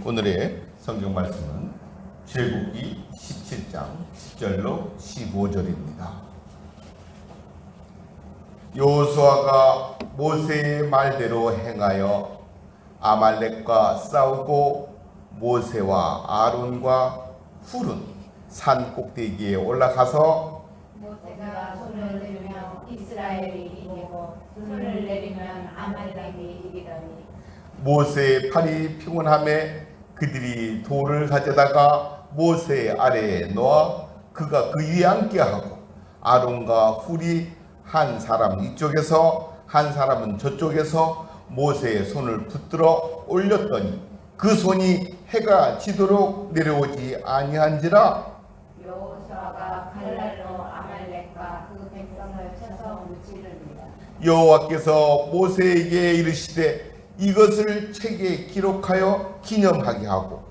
오늘의 성경 말씀은 출애굽기 17장 10절로 15절입니다. 여호수아가 모세의 말대로 행하여 아말렉과 싸우고 모세와 아론과 훌은 산 꼭대기에 올라가서 모세가 손을 들면 이스라엘이 이기고 손을 내리면 아말렉이 이기더니 모세의 팔이 피곤함에 그들이 돌을 가져다가 모세 아래에 놓아 그가 그 위에 앉게 하고 아론과 훌이 한 사람 이쪽에서 한 사람은 저쪽에서 모세의 손을 붙들어 올렸더니 그 손이 해가 지도록 내려오지 아니한지라. 여호수아가 칼날로 아말렉과 그 백성을 쳐서 무찌릅니다. 여호와께서 모세에게 이르시되 이것을 책에 기록하여 기념하게 하고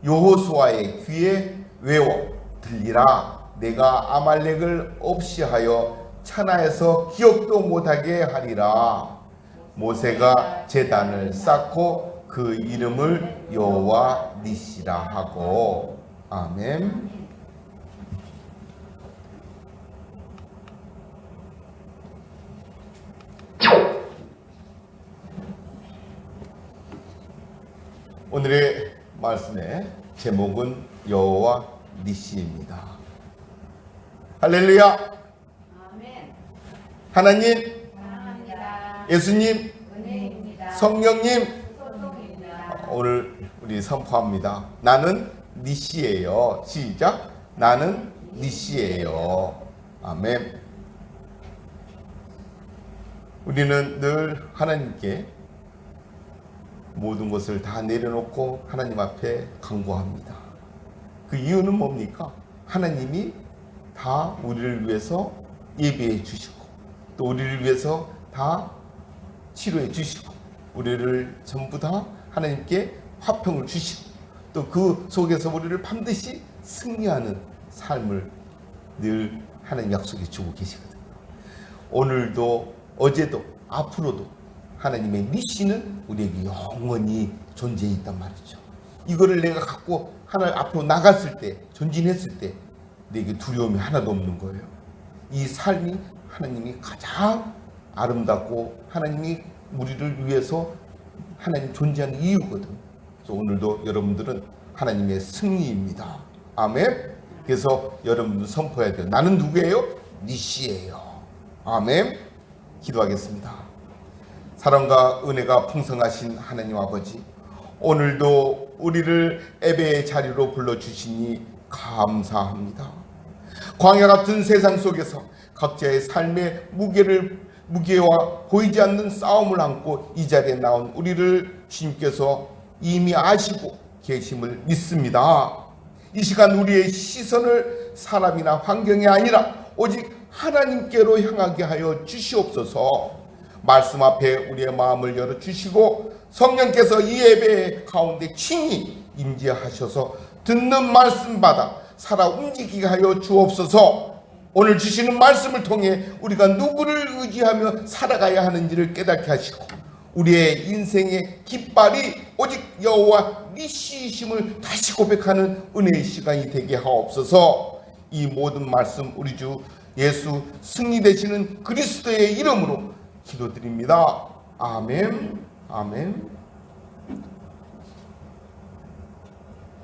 여호수아의 귀에 외워 들리라. 내가 아말렉을 없이 하여 천하에서 기억도 못하게 하리라. 모세가 제단을 쌓고 그 이름을 여호와 니시라 하고. 아멘. 오늘의 말씀의 제목은 여호와 니시입니다. 할렐루야. 아멘. 하나님, 사랑합니다. 예수님, 은혜입니다. 성령님, 소통입니다. 오늘 우리 선포합니다. 나는 니시예요. 시작. 나는 니시예요. 아멘. 우리는 늘 하나님께 모든 것을 다 내려놓고 하나님 앞에 간구합니다. 그 이유는 뭡니까? 하나님이 다 우리를 위해서 예배해 주시고 또 우리를 위해서 다 치료해 주시고 우리를 전부 다 하나님께 화평을 주시고 또 그 속에서 우리를 반드시 승리하는 삶을 늘 하나님 약속해 주고 계시거든요. 오늘도 어제도 앞으로도 하나님의 니시는 우리에게 영원히 존재해 있단 말이죠. 이거를 내가 갖고 하나님 앞으로 나갔을 때, 전진했을 때 내게 두려움이 하나도 없는 거예요. 이 삶이 하나님이 가장 아름답고 하나님이 우리를 위해서 하나님 존재하는 이유거든요. 그래서 오늘도 여러분들은 하나님의 승리입니다. 아멘. 그래서 여러분들 선포해야 돼요. 나는 누구예요? 니시예요. 아멘. 기도하겠습니다. 사랑과 은혜가 풍성하신 하나님 아버지, 오늘도 우리를 예배의 자리로 불러주시니 감사합니다. 광야 같은 세상 속에서 각자의 삶의 무게와 보이지 않는 싸움을 안고 이 자리에 나온 우리를 주님께서 이미 아시고 계심을 믿습니다. 이 시간 우리의 시선을 사람이나 환경이 아니라 오직 하나님께로 향하게 하여 주시옵소서. 말씀 앞에 우리의 마음을 열어주시고 성령께서 이 예배 가운데 친히 임재하셔서 듣는 말씀 받아 살아 움직이게 하여 주옵소서. 오늘 주시는 말씀을 통해 우리가 누구를 의지하며 살아가야 하는지를 깨닫게 하시고 우리의 인생의 깃발이 오직 여호와 니시이심을 다시 고백하는 은혜의 시간이 되게 하옵소서. 이 모든 말씀 우리 주 예수 승리 되시는 그리스도의 이름으로 기도드립니다. 아멘. 아멘.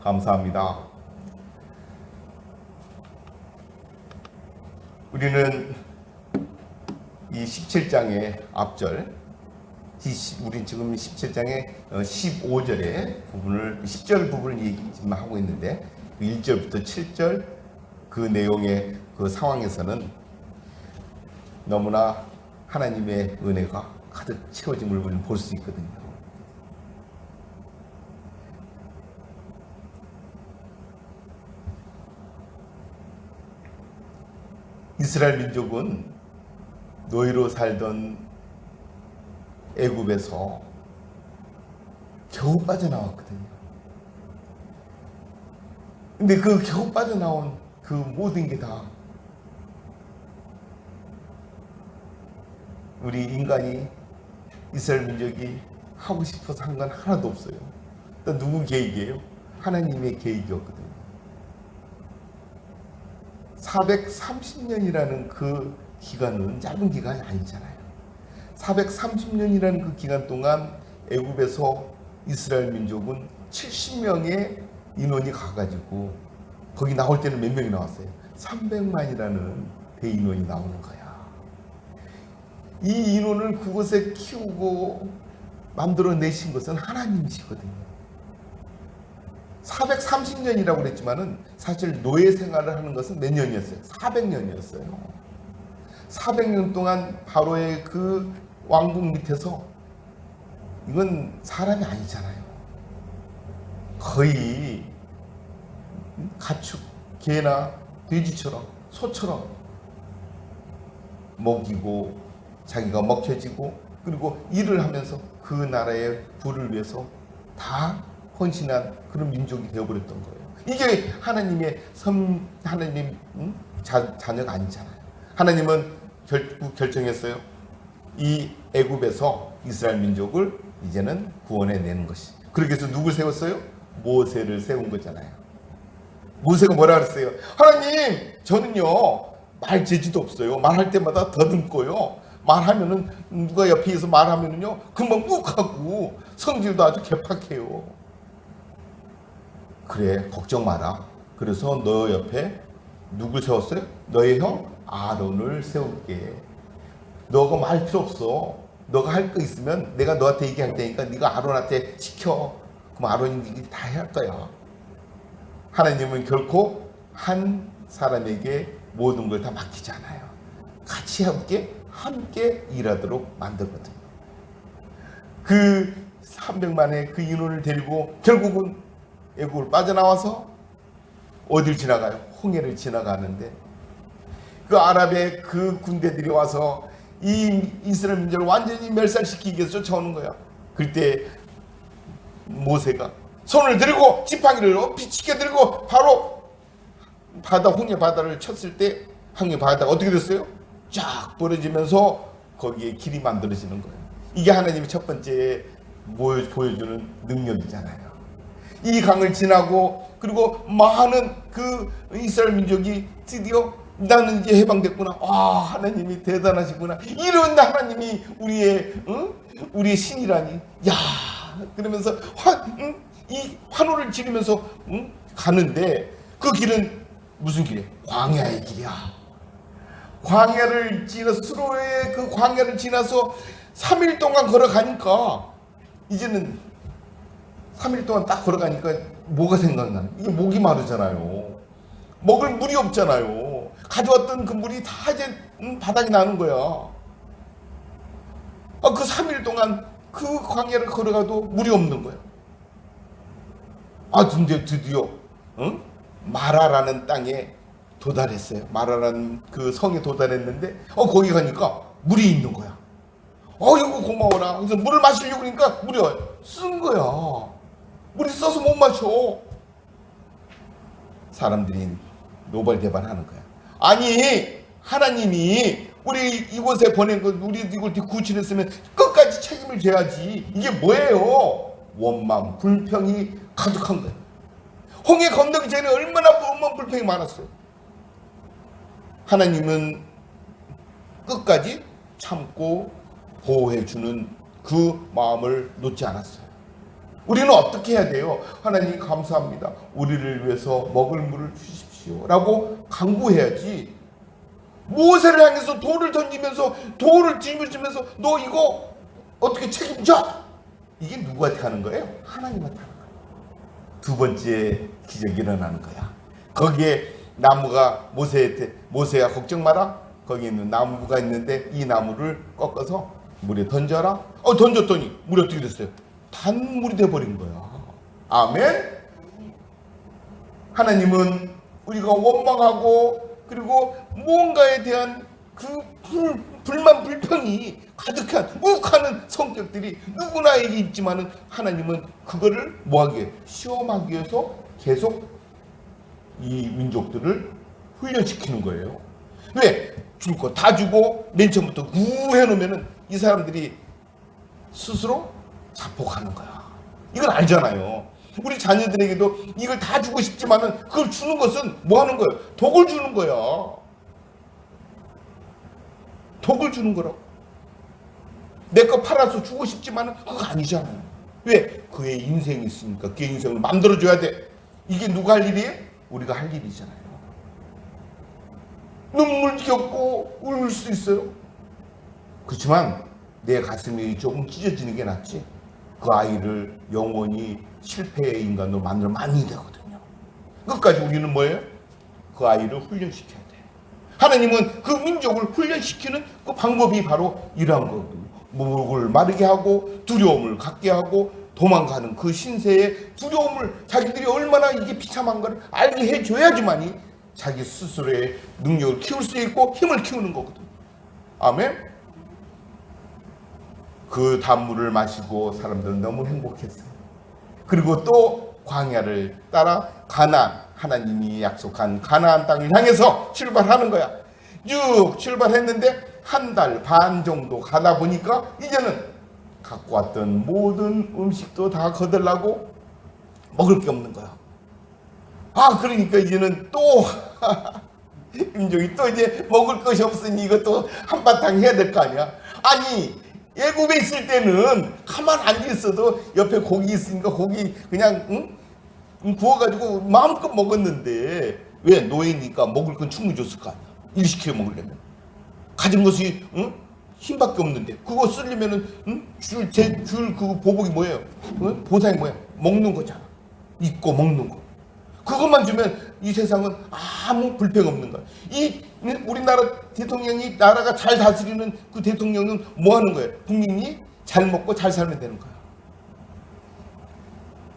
감사합니다. 우리는 이 17장의 앞절, 우리 지금 17장의 15절의 부분을 10절 부분을 지금 하고 있는데 1절부터 7절 그 내용의 그 상황에서는 너무나 하나님의 은혜가 가득 채워짐을 우리는 볼 수 있거든요. 이스라엘 민족은 노예로 살던 애굽에서 겨우 빠져나왔거든요. 근데 그 겨우 빠져나온 그 모든 게 다 우리 인간이 이스라엘 민족이 하고 싶어서 한 건 하나도 없어요. 또 누구 계획이에요? 하나님의 계획이었거든요. 430년이라는 그 기간은 짧은 기간이 아니잖아요. 430년이라는 그 기간 동안 애굽에서 이스라엘 민족은 70명의 인원이 가가지고 거기 나올 때는 몇 명이 나왔어요? 300만이라는 대인원이 나오는 거야. 이 인원을 그곳에 키우고 만들어내신 것은 하나님이시거든요. 430년이라고 그랬지만은 사실 노예 생활을 하는 것은 몇 년이었어요? 400년이었어요. 400년 동안 바로의 그 왕국 밑에서 이건 사람이 아니잖아요. 거의 가축, 개나 돼지처럼 소처럼 먹이고 자기가 먹혀지고 그리고 일을 하면서 그 나라의 부를 위해서 다 헌신한 그런 민족이 되어버렸던 거예요. 이게 하나님의 하나님 자녀가 아니잖아요. 하나님은 결정했어요. 이 애굽에서 이스라엘 민족을 이제는 구원해내는 것이. 그렇게 해서 누굴 세웠어요? 모세를 세운 거잖아요. 모세가 뭐라 그랬어요? 하나님, 저는요 말 재주도 없어요. 말할 때마다 더듬고요. 말하면은 누가 옆에 있어서 말하면은요 금방 욱하고 성질도 아주 개팍해요. 그래, 걱정 마라. 그래서 너 옆에 누굴 세웠어요? 너의 형 아론을 세울게. 너가 말 필요 없어. 너가 할 거 있으면 내가 너한테 얘기할 테니까 네가 아론한테 시켜. 그럼 아론이 다 할 거야. 하나님은 결코 한 사람에게 모든 걸 다 맡기지 않아요. 같이 함께 일하도록 만들거든요. 그 300만의 그 인원을 데리고 결국은 애국을 빠져나와서 어딜 지나가요? 홍해를 지나가는데 그 아랍의 그 군대들이 와서 이 이스라엘 민족을 완전히 멸살시키기 위해서 쫓아오는 거야. 그때 모세가 손을 들고 지팡이를 비치게 들고 바로 홍해 바다를 쳤을 때 홍해 바다가 어떻게 됐어요? 쫙 벌어지면서 거기에 길이 만들어지는 거예요. 이게 하나님의 첫 번째 보여주는 능력이잖아요. 이 강을 지나고 그리고 많은 그 이스라엘 민족이 드디어 나는 이제 해방됐구나. 아, 하나님이 대단하시구나. 이런 하나님이 우리의 신이라니. 야, 그러면서 이 환호를 지르면서 가는데 그 길은 무슨 길이에요? 광야의 길이야. 광야를 지나서 수로의 그 광야를 지나서 3일 동안 걸어가니까 이제는 3일 동안 딱 걸어가니까 뭐가 생각나요? 이게 목이 마르잖아요. 먹을 물이 없잖아요. 가져왔던 그 물이 다 이제 바닥이 나는 거야. 그 3일 동안 그 광야를 걸어가도 물이 없는 거야. 근데 드디어 마라라는 땅에 도달했어요. 마라라는 그 성에 도달했는데 거기 가니까 물이 있는 거야. 이거 고마워라. 그래서 물을 마시려고 그러니까 물이 쓴 거야. 물이 써서 못 마셔. 사람들이 노발대발하는 거야. 아니, 하나님이 우리 이곳에 보낸 거 우리 이걸 구출했으면 끝까지 책임을 져야지. 이게 뭐예요? 원망, 불평이 가득한 거예요. 홍해 건너기 전에 얼마나 원망, 불평이 많았어요. 하나님은 끝까지 참고 보호해주는 그 마음을 놓지 않았어요. 우리는 어떻게 해야 돼요? 하나님 감사합니다. 우리를 위해서 먹을 물을 주십시오. 라고 간구해야지. 모세를 향해서 돌을 던지면서 돌을 짊어지면서 너 이거 어떻게 책임져? 이게 누구한테 하는 거예요? 하나님한테 하는 거예요. 두 번째 기적이 일어나는 거야. 거기에 나무가 모세야 걱정 마라. 거기 있는 나무가 있는데 이 나무를 꺾어서 물에 던져라. 던졌더니 물이 어떻게 됐어요? 단물이 돼버린 거야. 아멘. 하나님은 우리가 원망하고 그리고 무언가에 대한 그 불만 불평이 가득한 욱하는 성격들이 누구나에게 있지만은 하나님은 그거를 뭐하기 위해 시험하기 위해서 계속 이 민족들을 훈련시키는 거예요. 왜? 줄 거 다 주고 맨 처음부터 해놓으면은 이 사람들이 스스로 자폭하는 거야. 이걸 알잖아요. 우리 자녀들에게도 이걸 다 주고 싶지만은 그걸 주는 것은 뭐 하는 거예요? 독을 주는 거야. 독을 주는 거라고. 내 거 팔아서 주고 싶지만은 그거 아니잖아요. 왜? 그의 인생이 있으니까 그의 인생을 만들어줘야 돼. 이게 누가 할 일이에요? 우리가 할 일이잖아요. 눈물 겪고 울 수 있어요. 그렇지만 내 가슴이 조금 찢어지는 게 낫지. 그 아이를 영원히 실패의 인간으로 만들면 안 되거든요. 끝까지 우리는 뭐예요? 그 아이를 훈련시켜야 돼. 하나님은 그 민족을 훈련시키는 그 방법이 바로 이러한 거거든요. 목을 마르게 하고 두려움을 갖게 하고 도망가는 그 신세의 두려움을 자기들이 얼마나 이게 비참한가를 알게 해줘야지만이 자기 스스로의 능력을 키울 수 있고 힘을 키우는 거거든. 아멘. 그 단물을 마시고 사람들은 너무 행복했어요. 그리고 또 광야를 따라 가나안, 하나님이 약속한 가나안 땅을 향해서 출발하는 거야. 쭉 출발했는데 한 달 반 정도 가다 보니까 이제는 갖고 왔던 모든 음식도 다 거들라고 먹을 게 없는 거야. 아, 그러니까 이제는 또 민족이 또 이제 먹을 것이 없으니 이것도 한바탕 해야 될 거 아니야. 아니, 애굽에 있을 때는 가만 앉아 있어도 옆에 고기 있으니까 고기 그냥 구워가지고 마음껏 먹었는데 왜? 노예니까 먹을 건 충분히 줬을 거 아니야. 일 시켜 먹으려면 가진 것이 힘밖에 없는데 그거 쓰려면은 줄 그 보복이 뭐예요? 보상이 뭐예요? 먹는 거잖아. 입고 먹는 거. 그것만 주면 이 세상은 아무 불평 없는 거야. 이 우리나라 대통령이 나라가 잘 다스리는 그 대통령은 뭐 하는 거예요? 국민이 잘 먹고 잘 살면 되는 거야.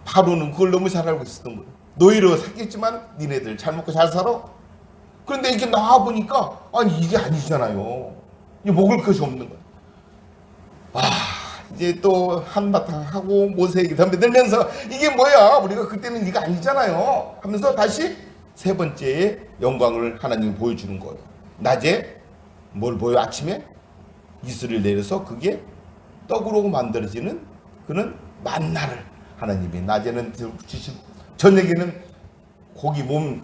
바로는 그걸 너무 잘 알고 있었던 거예요. 노예로 샀겠지만 니네들 잘 먹고 잘 살아. 그런데 이게 나와 보니까 아니 이게 아니잖아요. 이게 먹을 것이 없는 거야. 이제 또 한바탕 하고 모세에게 덤벼들면서 이게 뭐야? 우리가 그때는 이거 아니잖아요. 하면서 다시 세 번째의 영광을 하나님이 보여주는 거예요. 낮에 뭘 보여? 아침에 이슬을 내려서 그게 떡으로 만들어지는 그런 만나를 하나님이 낮에는 주시고 저녁에는 고기 몸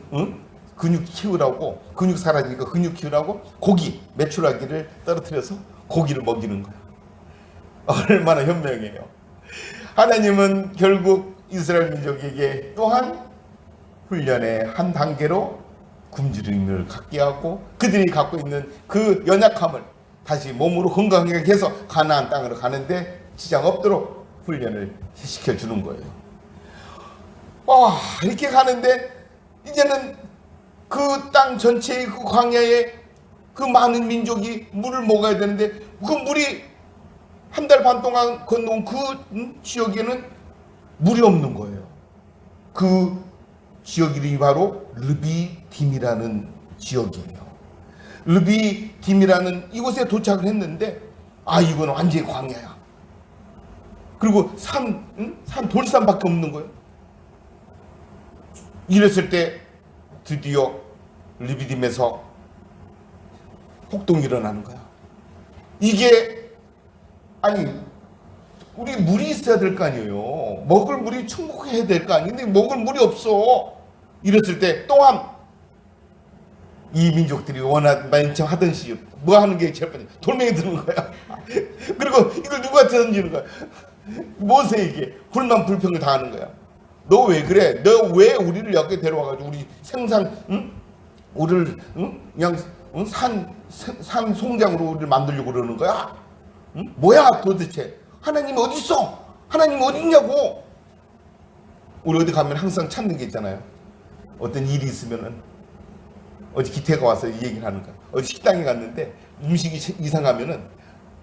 근육 키우라고 근육 살아지니까 근육 키우라고 고기 메추라기를 떨어뜨려서 고기를 먹이는 거야. 얼마나 현명해요. 하나님은 결국 이스라엘 민족에게 또한 훈련의 한 단계로 굶주림을 갖게 하고 그들이 갖고 있는 그 연약함을 다시 몸으로 건강하게 해서 가나안 땅으로 가는데 지장 없도록 훈련을 시켜주는 거예요. 이렇게 가는데 이제는 그 땅 전체의 그 광야에 그 많은 민족이 물을 먹어야 되는데 그 물이 한 달 반 동안 건너온 그 지역에는 물이 없는 거예요. 그 지역 이름이 바로 르비딤이라는 지역이에요. 르비딤이라는 이곳에 도착을 했는데 이건 완전히 광야야. 그리고 산 돌산밖에 없는 거예요. 이랬을 때 드디어 르비딤에서 폭동이 일어나는 거야. 이게 우리 물이 있어야 될 거 아니에요. 먹을 물이 충분해야 될 거 아니에요. 근데 먹을 물이 없어. 이랬을 때 또한 이 민족들이 맨 처음 하던 시 뭐 하는 게 제일 먼저 돌멩이 드는 거야. 그리고 이걸 누구한테 던지는 거야? 모세에게 불만 불평을 당하는 거야. 너 왜 그래? 너 왜 우리를 여기 데려와가지고 우리 생산 우리를 그냥 산 송장으로 우리를 만들려고 그러는 거야? 뭐야 도대체? 하나님 어디 있어? 하나님 어디 있냐고? 우리 어디 가면 항상 찾는 게 있잖아요. 어떤 일이 있으면은 어디 기태가 와서 이 얘기를 하는 거야. 어디 식당에 갔는데 음식이 이상하면은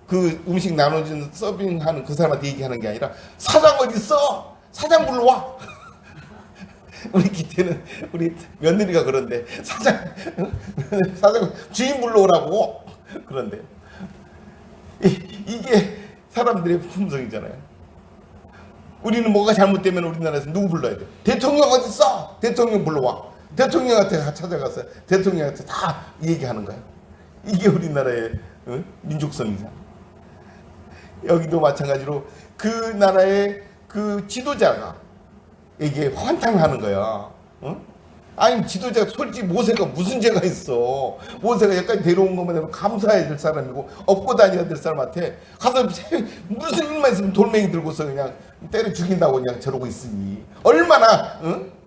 그 음식 나눠주는 서빙하는 그 사람한테 얘기하는 게 아니라 사장 어디 있어? 사장 불러와. 우리 기태는 우리 며느리가 그런데 사장 주인 불러오라고 그런데 이게 사람들의 품성이잖아요. 우리는 뭐가 잘못되면 우리나라에서 누구 불러야 돼? 대통령 어디 있어? 대통령 불러와. 대통령한테 다 찾아가서 대통령한테 다 얘기하는 거야. 이게 우리나라의 민족성이잖아. 여기도 마찬가지로 그 나라의 그 지도자가 이게 환탄하는 거야. 어? 아니 지도자가 솔직히 모세가 무슨 죄가 있어. 모세가 여기까지 데려온 것만 감사해야 될 사람이고 업고 다녀야 될 사람한테 가서 무슨 일만 있으면 돌멩이 들고서 그냥 때려 죽인다고 그냥 저러고 있으니 얼마나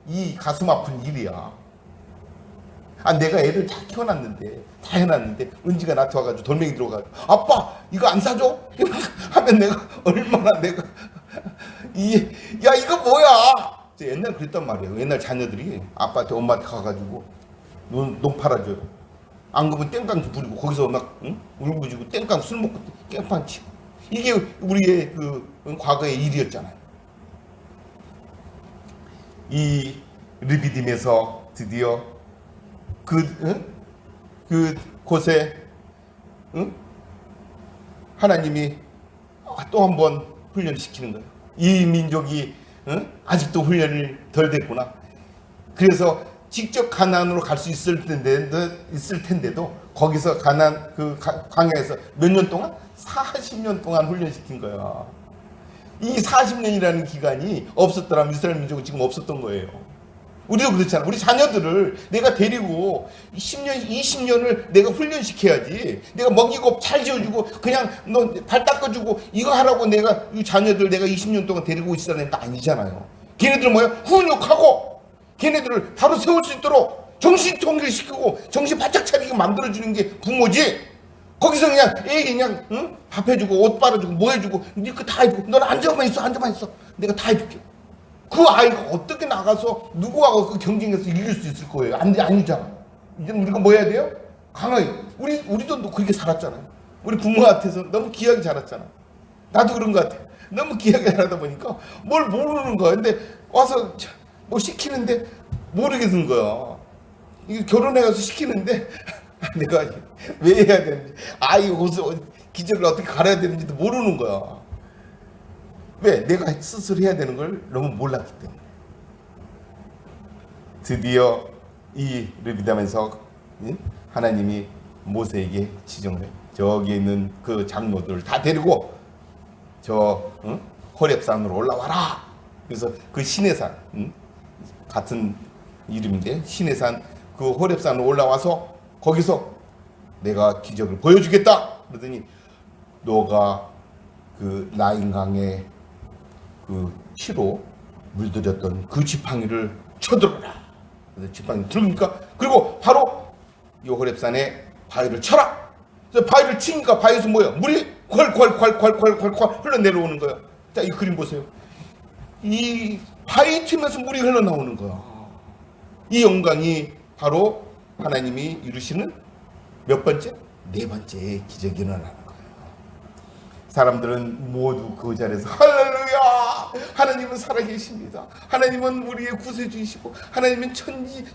이 가슴 아픈 일이야. 아 내가 애들 다 키워놨는데 다 해놨는데 은지가 나한테 와가지고 돌멩이 들어가지고 아빠 이거 안 사줘? 하면 내가 얼마나 내가 야 이거 뭐야? 옛날 그랬단 말이에요. 옛날 자녀들이 아빠한테 엄마한테 가가지고 논 팔아줘요. 안 그러면 땡깡 부리고 거기서 막 울부짖고 땡깡 술 먹고 깽판 치고 이게 우리의 그 과거의 일이었잖아요. 이 르비딤에서 드디어 그 곳에 하나님이 또 한 번 훈련시키는 거예요. 이 민족이 아직도 훈련을 덜 됐구나. 그래서 직접 가나안으로 갈 수 있을 텐데도 거기서 가나안 그 광야에서 몇 년 동안 40년 동안 훈련시킨 거야. 이 40년이라는 기간이 없었더라면 이스라엘 민족은 지금 없었던 거예요. 우리도 그렇잖아. 우리 자녀들을 내가 데리고 10년, 20년을 내가 훈련시켜야지. 내가 먹이고 잘 지어주고 그냥 너 발 닦아주고 이거 하라고 내가 이 자녀들 내가 20년 동안 데리고 있어야 거 아니잖아요. 걔네들은 뭐야? 훈육하고 걔네들을 바로 세울 수 있도록 정신 통일시키고 정신 바짝 차리게 만들어주는 게 부모지. 거기서 그냥 애기 그냥 밥 해주고 옷 빨아주고 뭐 해주고 니거 다 해주고 너는 앉아만 있어. 내가 다 해줄게. 그 아이가 어떻게 나가서 누구하고 그 경쟁에서 이길 수 있을 거예요? 아니잖아. 이제 우리가 뭐 해야 돼요? 강하게. 우리도 그렇게 살았잖아요. 우리 부모한테서 너무 귀하게 자랐잖아. 나도 그런 것 같아. 너무 귀하게 자라다 보니까 뭘 모르는 거야. 근데 와서 뭐 시키는데 모르겠는 거야. 이게 결혼해가서 시키는데 내가 왜 해야 되는지, 아이 옷을 기저를 어떻게 갈아야 되는지도 모르는 거야. 왜? 내가 스스로 해야 되는 걸 너무 몰랐기 때문에. 드디어 이 르비딤에서 하나님이 모세에게 지정을 해요. 저기 있는 그 장로들을 다 데리고 저 호렙산으로 올라와라. 그래서 그 시내산 같은 이름인데 시내산 그 호렙산으로 올라와서 거기서 내가 기적을 보여주겠다. 그러더니 너가 그 나인강에 그 피로 물들였던 그 지팡이를 쳐들어라. 그래서 지팡이 들으니까 그리고 바로 이 호렙산에 바위를 쳐라. 그래서 바위를 치니까 바위에서 뭐야? 물이 콸콸콸콸콸콸 흘러내려오는 거야. 자, 이 그림 보세요. 이 바위 튀면서 물이 흘러나오는 거야. 이 영광이 바로 하나님이 이루시는 몇 번째? 네 번째 기적이 일어나는 거예요. 사람들은 모두 그 자리에서 할렐루야! 하나님은 살아계십니다. 하나님은 우리의 구세주이시고 하나님은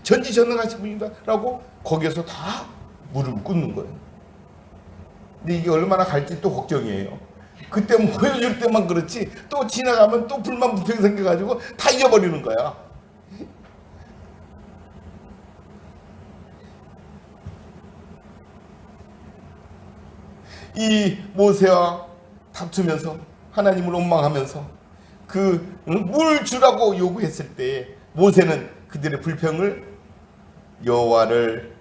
전지전능하신 분이다 라고 거기에서 다 무릎을 꿇는 거예요. 근데 이게 얼마나 갈지 또 걱정이에요. 그때 보여줄 때만 그렇지 또 지나가면 또 불만 불평이 생겨가지고 다 잊어버리는 거야. 이 모세와 다투면서 하나님을 원망하면서 그 물 주라고 요구했을 때 모세는 그들의 불평을 여호와를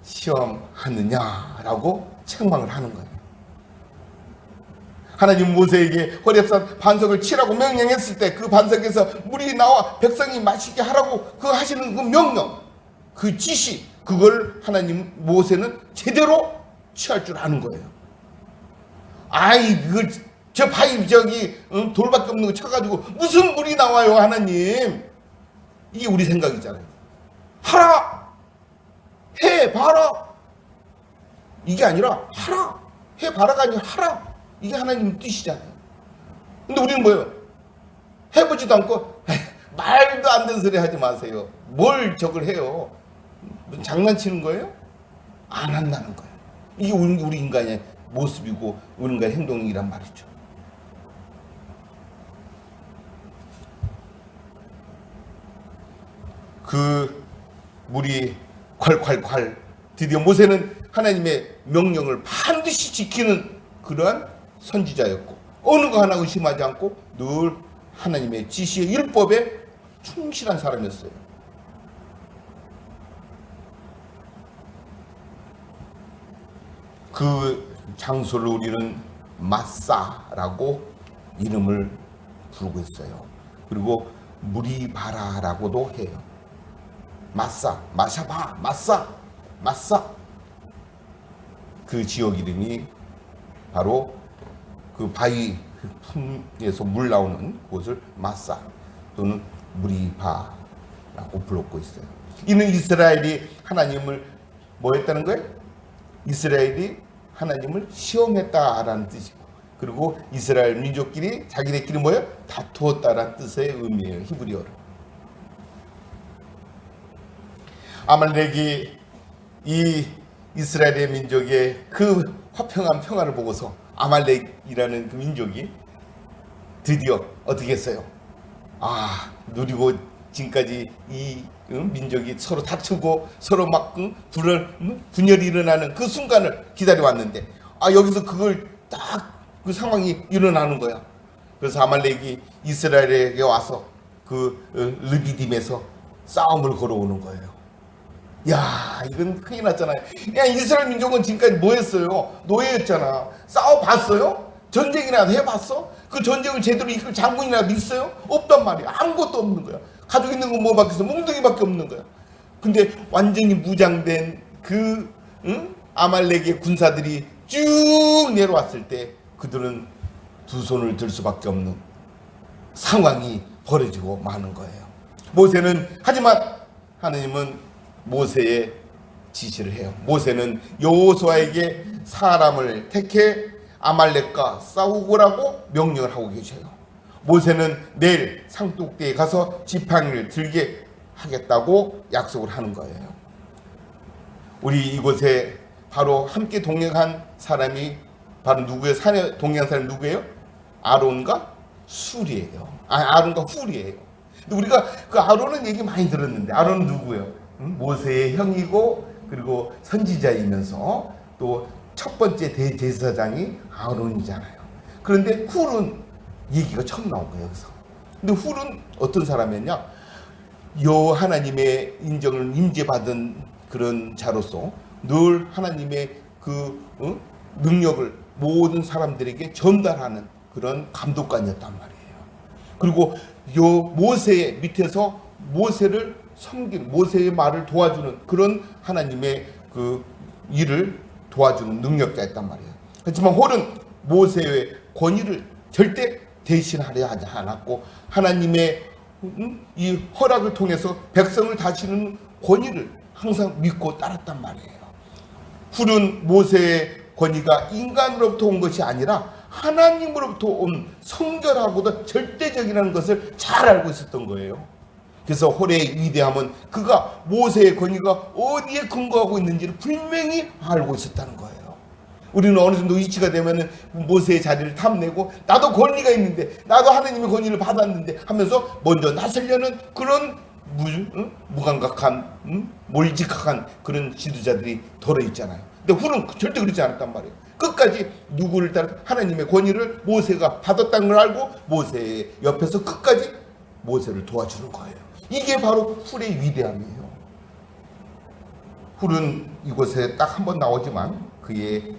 시험하느냐라고 책망을 하는 거예요. 하나님 모세에게 호렙산 반석을 치라고 명령했을 때 그 반석에서 물이 나와 백성이 마시게 하라고 그 하시는 그 명령, 그 지시, 그걸 하나님 모세는 제대로 취할 줄 아는 거예요. 아이 그걸 저 바위 저기 돌밖에 없는 거 쳐가지고 무슨 물이 나와요 하나님. 이게 우리 생각이잖아요. 하라, 해봐라. 이게 아니라 하라, 해봐라가 아니라 하라. 이게 하나님 뜻이잖아요. 근데 우리는 뭐예요? 해보지도 않고 말도 안 되는 소리 하지 마세요. 뭘 저걸 해요? 장난치는 거예요? 안 한다는 거예요. 이게 우리 인간의 모습이고 우리 인간의 행동이란 말이죠. 그 물이 콸콸콸 드디어 모세는 하나님의 명령을 반드시 지키는 그러한 선지자였고 어느 거 하나 의심하지 않고 늘 하나님의 지시의 율법에 충실한 사람이었어요. 그 장소를 우리는 마사라고 이름을 부르고 있어요. 그리고 무리바라라고도 해요. 마사, 마샤바, 마사. 그 지역 이름이 바로 그 바위 품에서 물 나오는 곳을 마사 또는 무리바라고 불렀고 있어요. 이는 이스라엘이 하나님을 뭐 했다는 거예요? 이스라엘이 하나님을 시험했다라는 뜻이고, 그리고 이스라엘 민족끼리 자기네끼리 뭐예요? 다투었다라는 뜻의 의미예요. 히브리어로. 아말렉이 이 이스라엘의 민족의 그 화평한 평화를 보고서 아말렉이라는 그 민족이 드디어 어떻게 했어요? 누리고 지금까지 이 민족이 서로 다투고 서로 막 분열이 일어나는 그 순간을 기다려왔는데 여기서 그걸 딱 그 상황이 일어나는 거야. 그래서 아말렉이 이스라엘에게 와서 그 르비딤에서 싸움을 걸어오는 거예요. 야, 이건 큰일 났잖아요. 야, 이스라엘 민족은 지금까지 뭐 했어요? 노예였잖아. 싸워봤어요? 전쟁이나 해봤어? 그 전쟁을 제대로 이끌 장군이나 있어요? 없단 말이야. 아무것도 없는 거야. 가지고 있는 건 뭐밖에 없어? 몽둥이밖에 없는 거야. 근데 완전히 무장된 그 아말렉의 군사들이 쭉 내려왔을 때 그들은 두 손을 들 수밖에 없는 상황이 벌어지고 마는 거예요. 모세는, 하지만 하나님은 모세의 지시를 해요. 모세는 여호수아에게 사람을 택해 아말렉과 싸우고라고 명령을 하고 계셔요. 모세는 내일 상독대에 가서 지팡이를 들게 하겠다고 약속을 하는 거예요. 우리 이곳에 바로 함께 동행한 사람이 바로 누구예요? 산에 동행한 사람이 누구예요? 아론과 훌이에요. 아론과 훌이에요. 근데 우리가 그 아론은 얘기 많이 들었는데 아론은 누구예요? 모세의 형이고 그리고 선지자이면서 또 첫 번째 대제사장이 아론이잖아요. 그런데 훌은 얘기가 처음 나온 거예요, 여기서. 근데 훌은 어떤 사람이었냐? 하나님의 인정을 임재받은 그런 자로서 늘 하나님의 그 능력을 모든 사람들에게 전달하는 그런 감독관이었단 말이에요. 그리고 모세의 밑에서 모세를 섬기는, 모세의 말을 도와주는 그런 하나님의 그 일을 도와주는 능력자였단 말이에요. 그렇지만 홀은 모세의 권위를 절대 대신하려 하지 않았고 하나님의 이 허락을 통해서 백성을 다스리는 권위를 항상 믿고 따랐단 말이에요. 훌은 모세의 권위가 인간으로부터 온 것이 아니라 하나님으로부터 온 성결하고도 절대적이라는 것을 잘 알고 있었던 거예요. 그래서 홀의 위대함은 그가 모세의 권위가 어디에 근거하고 있는지를 분명히 알고 있었다는 거예요. 우리는 어느 정도 위치가 되면 모세의 자리를 탐내고 나도 권위가 있는데 나도 하나님의 권위를 받았는데 하면서 먼저 나서려는 그런 무감각한 몰직한 그런 지도자들이 덜어있잖아요. 근데 훌은 절대 그렇지 않았단 말이에요. 끝까지 누구를 따라 하나님의 권위를 모세가 받았다는 걸 알고 모세의 옆에서 끝까지 모세를 도와주는 거예요. 이게 바로 훌의 위대함이에요. 훌은 이곳에 딱 한 번 나오지만 그의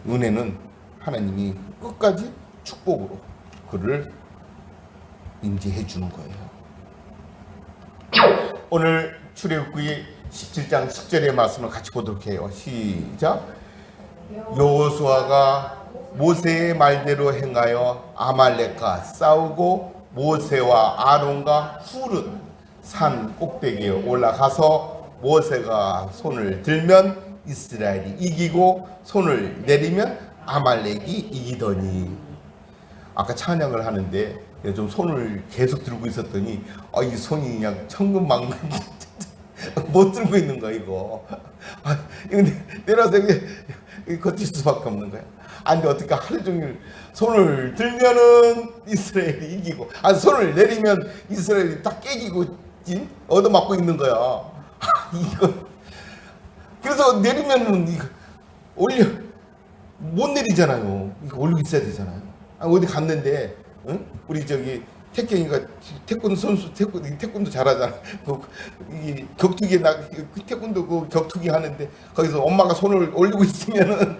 은혜는 하나님이 끝까지 축복으로 그를 임재해 주는 거예요. 오늘 출애굽기 17장 10절의 말씀을 같이 보도록 해요. 시작. 여호수아가 모세의 말대로 행하여 아말렉과 싸우고 모세와 아론과 훌은 산 꼭대기에 올라가서 모세가 손을 들면 이스라엘이 이기고 손을 내리면 아말렉이 이기더니. 아까 찬양을 하는데 좀 손을 계속 들고 있었더니 이 손이 그냥 천근만근 못 들고 있는 거야 이거. 이거 내려서 이게 거칠 수밖에 없는 거야. 근데 어떻게 하루 종일 손을 들면은 이스라엘이 이기고 손을 내리면 이스라엘이 딱 깨지고 얻어맞고 있는 거야. 이거 그래서 내리면은 이거 올려 못 내리잖아요. 이거 올리고 있어야 되잖아요. 어디 갔는데, 응? 우리 저기 태경이가 태권도 선수, 태권도 잘하잖아. 이 격투기 태권도 그 격투기 하는데 거기서 엄마가 손을 올리고 있으면은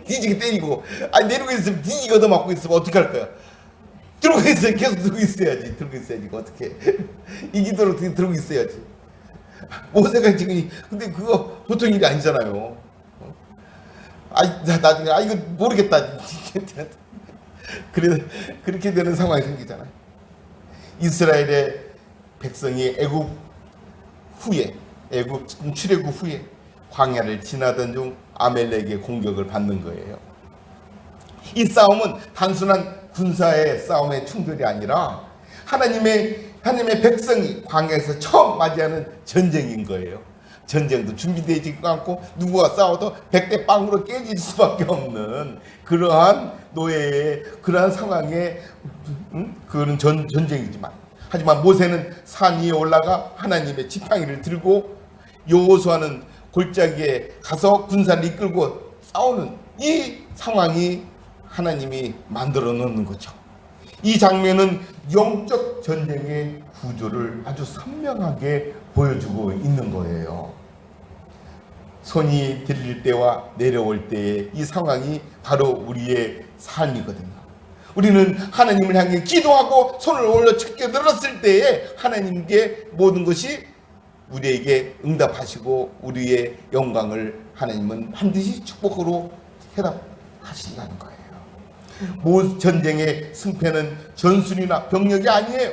뒤지게 때리고, 아니 내리고 있으면 뒤지게 얻어맞고 있으면 어떻게 할 거야? 들고 있어야, 계속 들고 있어야지. 들고 있어야지. 어떻게 이기도록 들고 있어야지. 모세가 지금, 근데 그거 보통 일이 아니잖아요. 나중에 이거 모르겠다. 그렇게 되는 상황이 생기잖아요. 이스라엘의 백성이 애굽 출애굽 후에 광야를 지나던 중 아멜렉의 공격을 받는 거예요. 이 싸움은 단순한 군사의 싸움의 충돌이 아니라 하나님의 백성이 광야에서 처음 맞이하는 전쟁인 거예요. 전쟁도 준비되지 않고 누구와 싸워도 100대 빵으로 깨질 수밖에 없는 그러한 노예의 그러한 상황에 그런 전쟁이지만, 하지만 모세는 산 위에 올라가 하나님의 지팡이를 들고 여호수아는 골짜기에 가서 군사를 이끌고 싸우는 이 상황이 하나님이 만들어 놓는 거죠. 이 장면은 영적 전쟁의 구조를 아주 선명하게 보여주고 있는 거예요. 손이 들릴 때와 내려올 때의 이 상황이 바로 우리의 삶이거든요. 우리는 하나님을 향해 기도하고 손을 올려 축게 들었을 때에 하나님께 모든 것이 우리에게 응답하시고 우리의 영광을 하나님은 반드시 축복으로 해답하신다는 거예요. 전쟁의 승패는 전술이나 병력이 아니에요.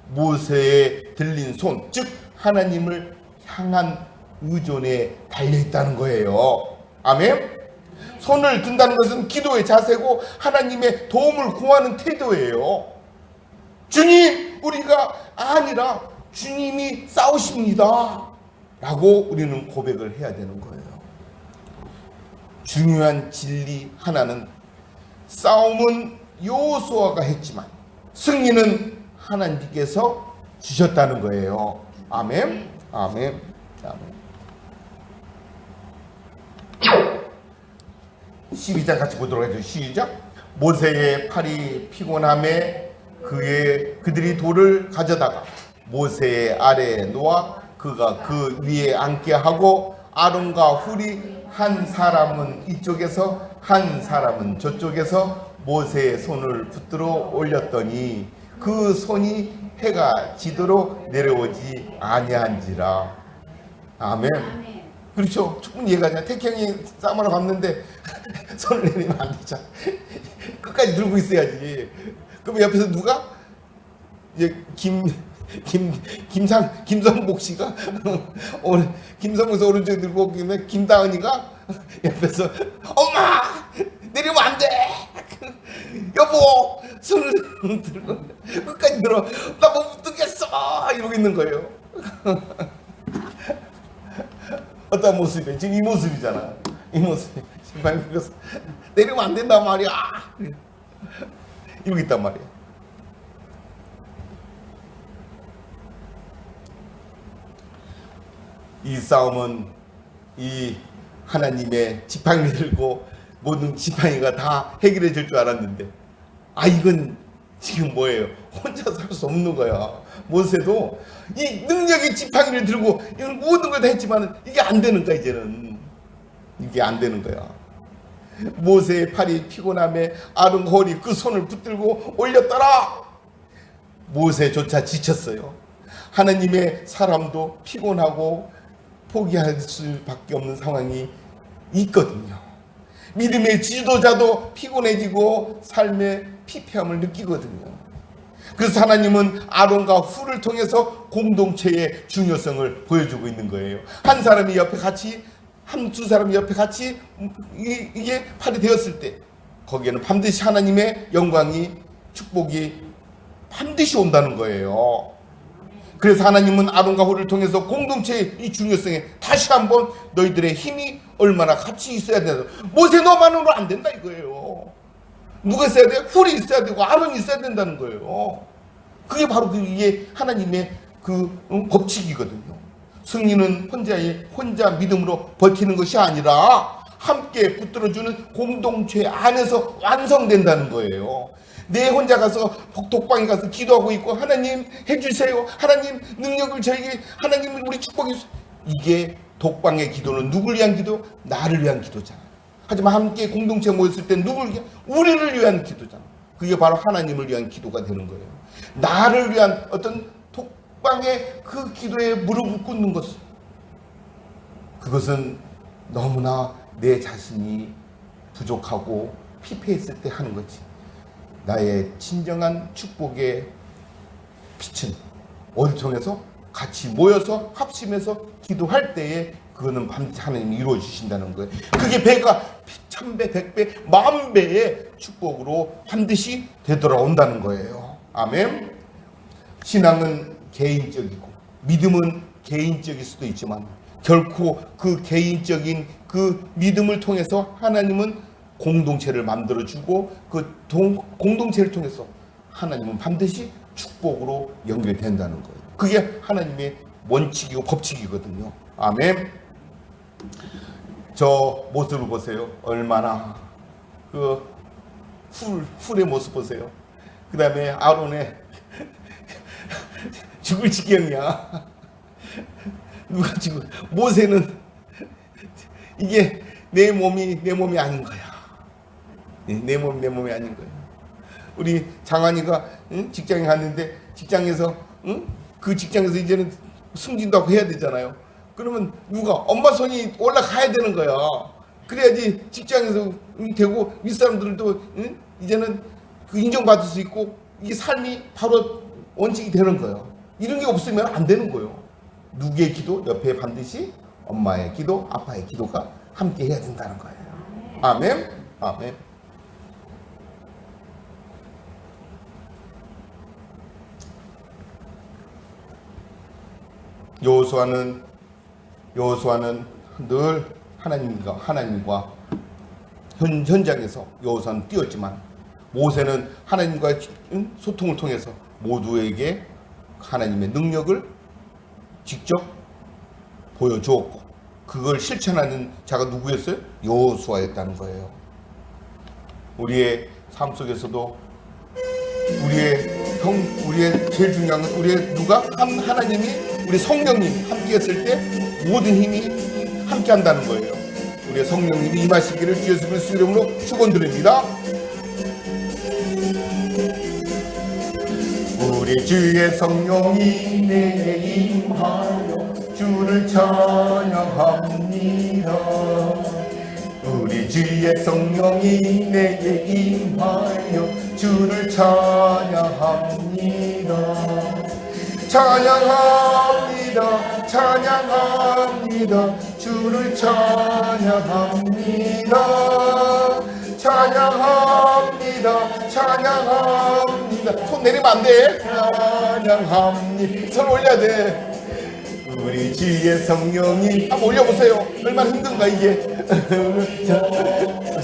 모세의 들린 손, 즉 하나님을 향한 의존에 달려있다는 거예요. 아멘? 손을 든다는 것은 기도의 자세고 하나님의 도움을 구하는 태도예요. 주님, 우리가 아니라 주님이 싸우십니다 라고 우리는 고백을 해야 되는 거예요. 중요한 진리 하나는 싸움은 여호수아가 했지만 승리는 하나님께서 주셨다는 거예요. 아멘. 아멘. 아멘. 12장 같이 보도록 하죠. 시작. 모세의 팔이 피곤함에 그들이 돌을 가져다가 모세의 아래에 놓아 그가 그 위에 앉게 하고 아론과 훌이 한 사람은 이쪽에서 한 사람은 저쪽에서 모세의 손을 붙들어 올렸더니 그 손이 해가 지도록 내려오지 아니한지라. 아멘. 그렇죠. 충분히 이해가 돼. 태경이 싸움하러 갔는데 손을 내리면 안 되잖아. 끝까지 들고 있어야지. 그럼 옆에서 누가? 이제 김성복 씨가 오늘 김성복에서 오른쪽에 들고 오길래 김다은이가 옆에서 엄마 내리면 안 돼. 여보 손을 들고 끝까지 들어. 나 못 붙겠어 이러고 있는 거예요. 어떤 모습이에요? 지금 이 모습이잖아. 이 모습이 신발 그래서 내리면 안 된단 말이야. 이러고 있단 말이야. 이 싸움은 이 하나님의 지팡이를 들고 모든 지팡이가 다 해결해 줄 줄 알았는데, 이건 지금 뭐예요? 혼자서 할 수 없는 거야. 모세도 이 능력의 지팡이를 들고 모든 걸 다 했지만 이게 안 되는 거야. 이제는 이게 안 되는 거야. 모세의 팔이 피곤함에 아론 홀이 그 손을 붙들고 올렸더라. 모세조차 지쳤어요. 하나님의 사람도 피곤하고 포기할 수밖에 없는 상황이 있거든요. 믿음의 지도자도 피곤해지고 삶의 피폐함을 느끼거든요. 그래서 하나님은 아론과 훌을 통해서 공동체의 중요성을 보여주고 있는 거예요. 한 사람이 옆에 같이, 두 사람이 옆에 같이 이게 팔이 되었을 때 거기에는 반드시 하나님의 영광이, 축복이 반드시 온다는 거예요. 그래서 하나님은 아론과 훌을 통해서 공동체의 이 중요성에 다시 한번 너희들의 힘이 얼마나 같이 있어야 된다. 모세 너만으로 안 된다 이거예요. 누가 있어야 돼? 훌이 있어야 되고 아론이 있어야 된다는 거예요. 그게 바로 이게 하나님의 법칙이거든요. 승리는 혼자 믿음으로 버티는 것이 아니라 함께 붙들어주는 공동체 안에서 완성된다는 거예요. 내 혼자 가서 독방에 가서 기도하고 있고 하나님 해주세요, 하나님 능력을 저에게, 하나님 우리 축복해 주세요. 이게 독방의 기도는 누굴 위한 기도? 나를 위한 기도잖아. 하지만 함께 공동체 모였을 때 누굴 위한? 우리를 위한 기도잖아. 그게 바로 하나님을 위한 기도가 되는 거예요. 나를 위한 어떤 독방의 그 기도에 무릎을 꿇는 것은, 그것은 너무나 내 자신이 부족하고 피폐했을 때 하는 거지. 나의 진정한 축복의 빛은 어디 통해서 같이 모여서 합심해서 기도할 때에 그거는 반드시 하나님이 이루어 주신다는 거예요. 그게 배가 천배, 백배, 만배의 축복으로 반드시 되돌아온다는 거예요. 아멘. 신앙은 개인적이고 믿음은 개인적일 수도 있지만 결코 그 개인적인 그 믿음을 통해서 하나님은 공동체를 만들어주고 그 공동체를 통해서 하나님은 반드시 축복으로 연결된다는 거예요. 그게 하나님의 원칙이고 법칙이거든요. 아멘. 저 모습을 보세요. 얼마나 그 훌의 모습 보세요. 그 다음에 아론의 죽을 지경이야. 누가 지금 모세는 이게 내 몸이 아닌 거야. 내 몸이 아닌 거야. 우리 장환이가 직장에 갔는데 직장에서 그 직장에서 이제는 승진도 하고 해야 되잖아요. 그러면 누가 엄마 손이 올라가야 되는 거야. 그래야지 직장에서 되고 윗사람들도 이제는 그 인정받을 수 있고 이게 삶이 바로 원칙이 되는 거예요. 이런 게 없으면 안 되는 거예요. 누구의 기도 옆에 반드시 엄마의 기도, 아빠의 기도가 함께 해야 된다는 거예요. 아멘. 아멘. 여호수아는 늘 하나님과 현장에서 여호수아는 뛰었지만 모세는 하나님과의 소통을 통해서 모두에게 하나님의 능력을 직접 보여주었고 그걸 실천하는 자가 누구였어요? 여호수아였다는 거예요. 우리의 삶 속에서도 우리의 제일 중요한 건 우리의 누가? 하나님이 우리 성령님 함께 했을 때 모든 힘이 함께 한다는 거예요. 우리의 성령님이 임하시기를 주 예수 그리스도 이름으로 축원드립니다. 우리 주의 성령이 내게 임하여 주를 찬양합니다. 우리 주의 성령이 내게 임하여 주를 찬양합니다. 찬양합니다. 찬양합니다. 주를 찬양합니다. 찬양합니다. 찬양합니다. 손 내리면 안 돼. 찬양합니다. 손 올려야 돼. 우리 주의 성령이 한번 올려보세요. 얼마나 힘든가 이게.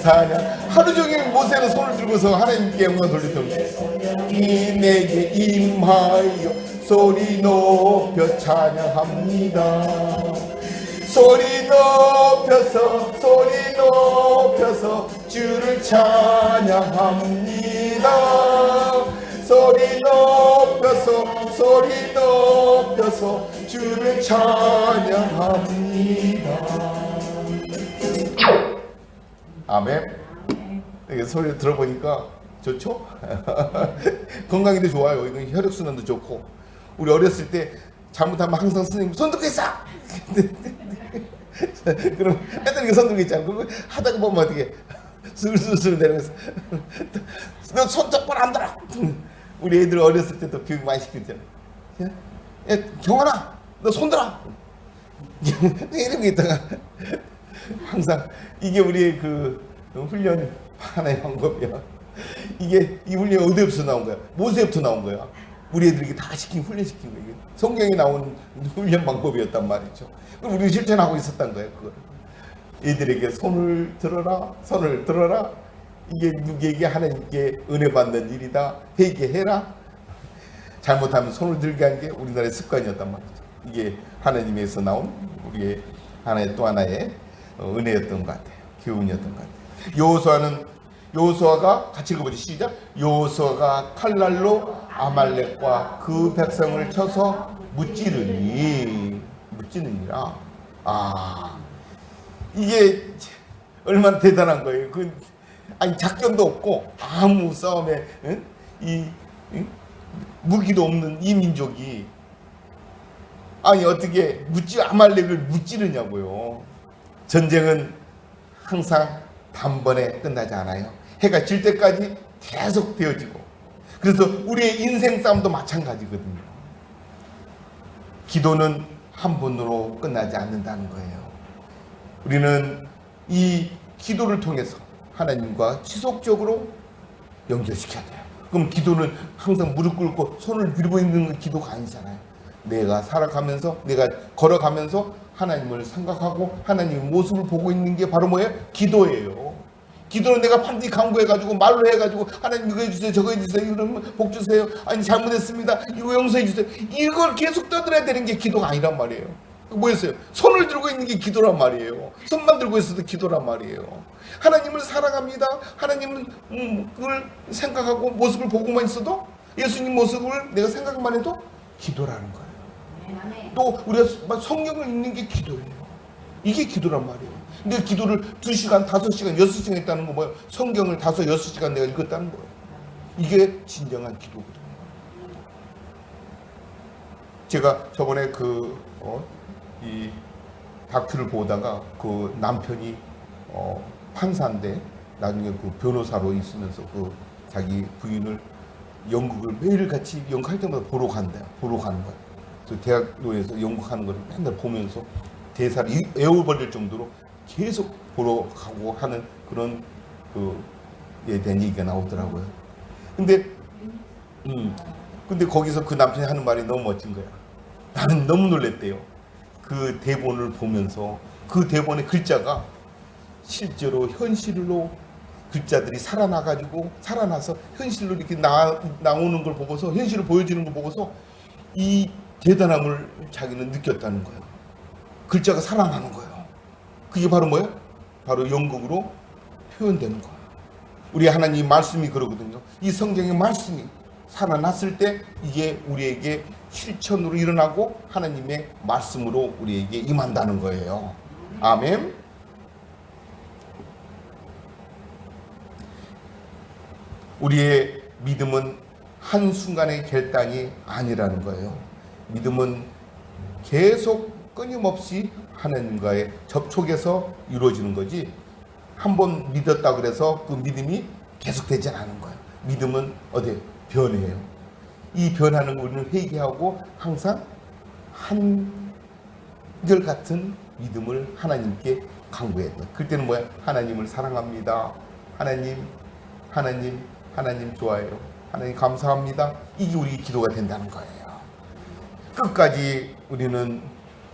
찬양. 하루 종일 모세는 손을 들고서 하나님께 영광 돌렸던 거예요. 이 내게 임하여 소리 높여 찬양합니다. 소리 높여서 주를 찬양합니다. 소리 높여서 주를 찬양합니다. 아멘. 이게 소리 들어보니까 좋죠? 건강에도 좋아요. 이건 혈액순환도 좋고. 우리 어렸을 때 잘못하면 항상 선생님 손 들고 있어! 그럼 애들이 손 들고 있잖아. 그거 하다가 보면 어떻게 슬슬슬 내려가서 너 손 똑바로 안 들어! 우리 애들 어렸을 때도 교육 많이 시켰잖아. 야, 경환아, 너 손 들어! 이러고 있다가 항상 이게 우리의 그 훈련 하나의 방법이야. 이게 이 훈련이 어디부터 나온 거야? 모세부터 나온 거야. 우리 애들에게 다 훈련시킨 거야. 이게 성경에 나온 훈련 방법이었단 말이죠. 그럼 우리는 실천하고 있었단 거예요. 그걸. 애들에게 손을 들어라. 이게 누구에게 하나님께 은혜 받는 일이다. 회개해라. 잘못하면 손을 들게 한 게 우리나라의 습관이었단 말이죠. 이게 하나님에서 나온 우리의 또 하나의 은혜였던 것 같아요. 교훈이었던 것 같아요. 여호수아가 같이 읽어보죠. 시작. 여호수아가 칼날로 아말렉과 그 백성을 쳐서 무찌르니라. 이게 얼마나 대단한 거예요. 아니 작전도 없고 아무 싸움에 무기도 없는 이 민족이 아니 어떻게 아말렉을 무찌르냐고요. 전쟁은 항상 단번에 끝나지 않아요. 해가 질 때까지 계속 되어지고, 그래서 우리의 인생 싸움도 마찬가지거든요. 기도는 한 번으로 끝나지 않는다는 거예요. 우리는 이 기도를 통해서 하나님과 지속적으로 연결시켜야 돼요. 그럼 기도는 항상 무릎 꿇고 손을 들고 있는 기도가 아니잖아요. 내가 살아가면서, 내가 걸어가면서 하나님을 생각하고 하나님의 모습을 보고 있는 게 바로 뭐예요? 기도예요. 기도는 내가 반드시 강구해가지고 말로 해가지고 하나님 이거 해주세요, 저거 해주세요, 이러면 복 주세요, 아니 잘못했습니다, 이거 용서해주세요, 이걸 계속 떠들어야 되는 게 기도가 아니란 말이에요. 뭐였어요? 손을 들고 있는 게 기도란 말이에요. 손만 들고 있어도 기도란 말이에요. 하나님을 사랑합니다. 하나님을 그걸 생각하고 모습을 보고만 있어도, 예수님 모습을 내가 생각만 해도 기도라는 거예요. 또 우리가 성경을 읽는 게 기도예요. 이게 기도란 말이에요. 근데 기도를 2시간, 5시간, 6시간 했다는 거 뭐예요? 성경을 5, 6시간 내가 읽었다는 거예요. 이게 진정한 기도거든요. 제가 저번에 이 다큐를 보다가 그 남편이 판사인데 나중에 그 변호사로 있으면서 그 자기 부인을 연극을 매일같이 연극할 때마다 보러 가는 거야. 그래서 대학로에서 연극하는 걸 맨날 보면서 대사를 애워버릴 정도로 계속 보러 가고 하는 그런 그에 대한 얘기가 나오더라고요. 근데 거기서 그 남편이 하는 말이 너무 멋진 거야. 나는 너무 놀랬대요. 그 대본을 보면서 그 대본의 글자가 실제로 현실로 글자들이 살아나서 현실로 이렇게 나오는 걸 보고서, 현실을 보여주는 걸 보고서 이 대단함을 자기는 느꼈다는 거예요. 글자가 살아나는 거예요. 그게 바로 뭐예요? 바로 연극으로 표현되는 거예요. 우리 하나님 말씀이 그러거든요. 이 성경의 말씀이 살아났을 때 이게 우리에게 실천으로 일어나고 하나님의 말씀으로 우리에게 임한다는 거예요. 아멘. 우리의 믿음은 한순간의 결단이 아니라는 거예요. 믿음은 계속 끊임없이 하나님과의 접촉에서 이루어지는 거지, 한번 믿었다 그래서 그 믿음이 계속되지 않은 거예요. 믿음은 변해요. 이 변하는 거 우리는 회개하고 항상 한결같은 믿음을 하나님께 강구해야 돼요. 그때는 뭐야? 하나님을 사랑합니다. 하나님 좋아해요. 하나님 감사합니다. 이게 우리 기도가 된다는 거예요. 끝까지 우리는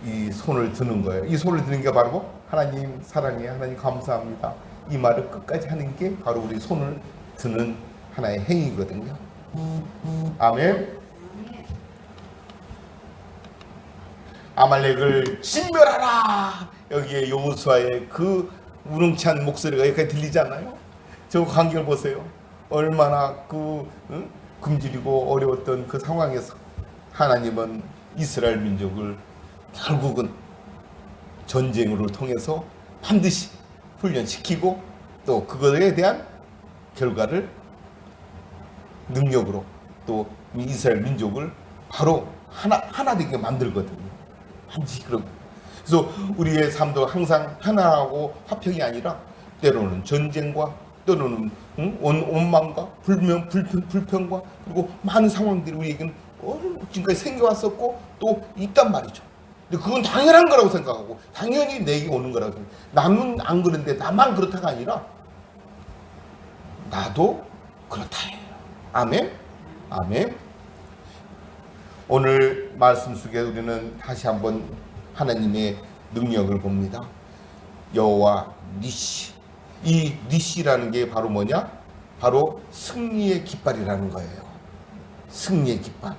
이 손을 드는 거예요. 이 손을 드는 게 바로 하나님 사랑해요, 하나님 감사합니다, 이 말을 끝까지 하는 게 바로 우리 손을 드는 하나의 행위거든요. 아멘. 아말렉을 진멸하라. 여기에 여호수아의 그 우렁찬 목소리가 여기까지 들리지 않나요? 저 광경을 보세요. 얼마나 굶주리고 어려웠던 그 상황에서 하나님은 이스라엘 민족을 결국은 전쟁으로 통해서 반드시 훈련시키고 또 그거에 대한 결과를 능력으로 또 이스라엘 민족을 바로 하나 되게 만들거든요. 반드시 그렇고. 그래서 우리의 삶도 항상 하나하고 화평이 아니라 때로는 전쟁과 때로는 원망과 불평과 그리고 많은 상황들이 우리에게는 지금까지 생겨왔었고 또 있단 말이죠. 근데 그건 당연한 거라고 생각하고 당연히 내게 오는 거라고 생각해요. 남은 안 그런데 나만 그렇다가 아니라 나도 그렇다예요. 아멘. 아멘. 오늘 말씀 속에 우리는 다시 한번 하나님의 능력을 봅니다. 여호와 니시. 이 니시라는 게 바로 뭐냐? 바로 승리의 깃발이라는 거예요. 승리의 깃발.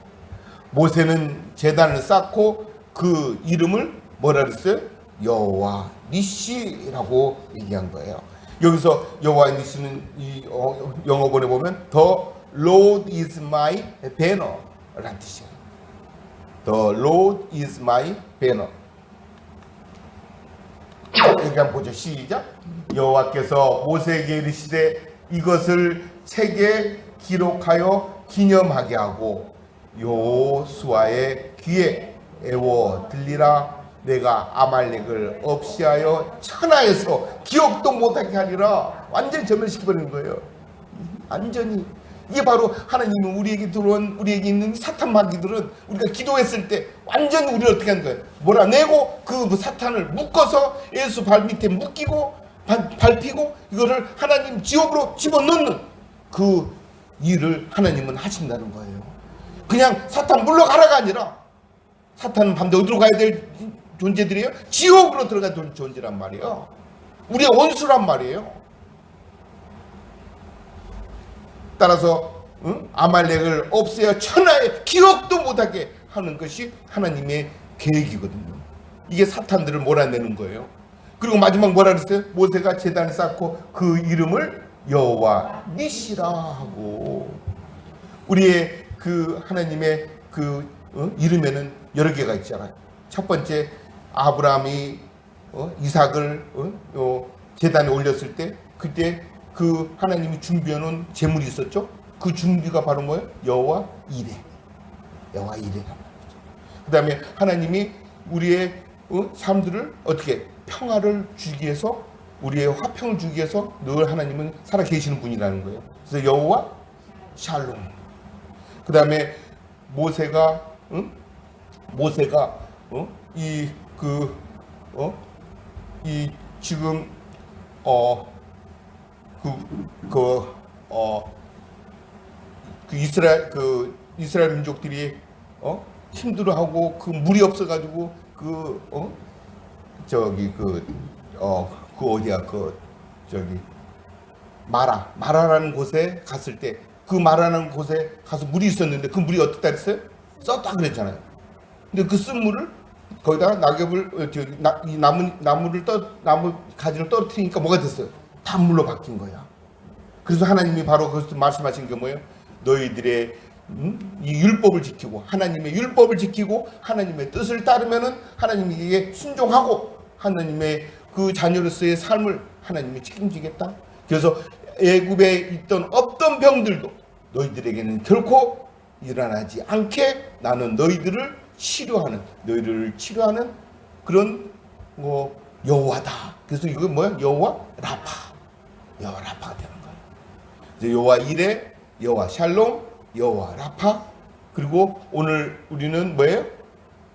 모세는 제단을 쌓고 그 이름을 뭐라 그랬어요? 여호와 니시라고 얘기한 거예요. 여기서 여호와 니시는 이 영어본에 보면 The Lord is my banner라는 뜻이에요. The Lord is my banner. 여기 한번 보죠. 시작. 여호와께서 모세에게 이르시되 이것을 책에 기록하여 기념하게 하고 여호수아의 귀에 애워 들리라. 내가 아말렉을 없이하여 천하에서 기억도 못하게 하리라. 완전히 전멸시켜버리는 거예요. 완전히. 이게 바로 하나님은 우리에게 들어온, 우리에게 있는 사탄 마귀들은 우리가 기도했을 때 완전히 우리를 어떻게 하는 거예요? 몰아내고 그 사탄을 묶어서 예수 발 밑에 묶이고 밟히고 이거를 하나님 지옥으로 집어넣는 그 일을 하나님은 하신다는 거예요. 그냥 사탄 물러가라가 아니라 사탄은 반대 어디로 가야 될 존재들이에요? 지옥으로 들어간 존재란 말이에요. 우리의 원수란 말이에요. 따라서 아말렉을 없애어 천하에 기억도 못하게 하는 것이 하나님의 계획이거든요. 이게 사탄들을 몰아내는 거예요. 그리고 마지막 뭐라 그랬어요? 모세가 제단을 쌓고 그 이름을 여호와 니시라 하고. 우리의 그 하나님의 그 이름에는 여러 개가 있잖아요. 첫 번째 아브라함이 이삭을 제단에 올렸을 때 그때 그 하나님이 준비해 놓은 제물이 있었죠. 그 준비가 바로 뭐예요? 여호와 이레. 여호와 이레란 말이죠. 그 다음에 하나님이 우리의 삶들을 어떻게 평화를 주기 위해서, 우리의 화평을 주기 위해서 늘 하나님은 살아 계시는 분이라는 거예요. 그래서 여호와 샬롬. 그 다음에 모세가 지금 이스라엘 민족들이 힘들어하고 그 물이 없어가지고 마라라는 곳에 갔을 때 그 마라라는 곳에 가서 물이 있었는데 그 물이 어떻다 그랬어요? 썼다 그랬잖아요. 근데 그 쓴 물을 거기다가 나무 가지를 떨어뜨리니까 뭐가 됐어요? 단물로 바뀐 거야. 그래서 하나님이 바로 그것을 말씀하신 게 뭐예요? 너희들의 이 율법을 지키고 하나님의 율법을 지키고 하나님의 뜻을 따르면은 하나님에게 순종하고 하나님의 그 자녀로서의 삶을 하나님이 책임지겠다. 그래서 애굽에 있던 어떤 병들도 너희들에게는 결코 일어나지 않게 나는 너희를 치료하는 그런 여호와다. 그래서 이거 뭐야? 여호와 라파가 되는 거예요. 이제 여호와 이레, 여호와 샬롬, 여호와 라파. 그리고 오늘 우리는 뭐예요?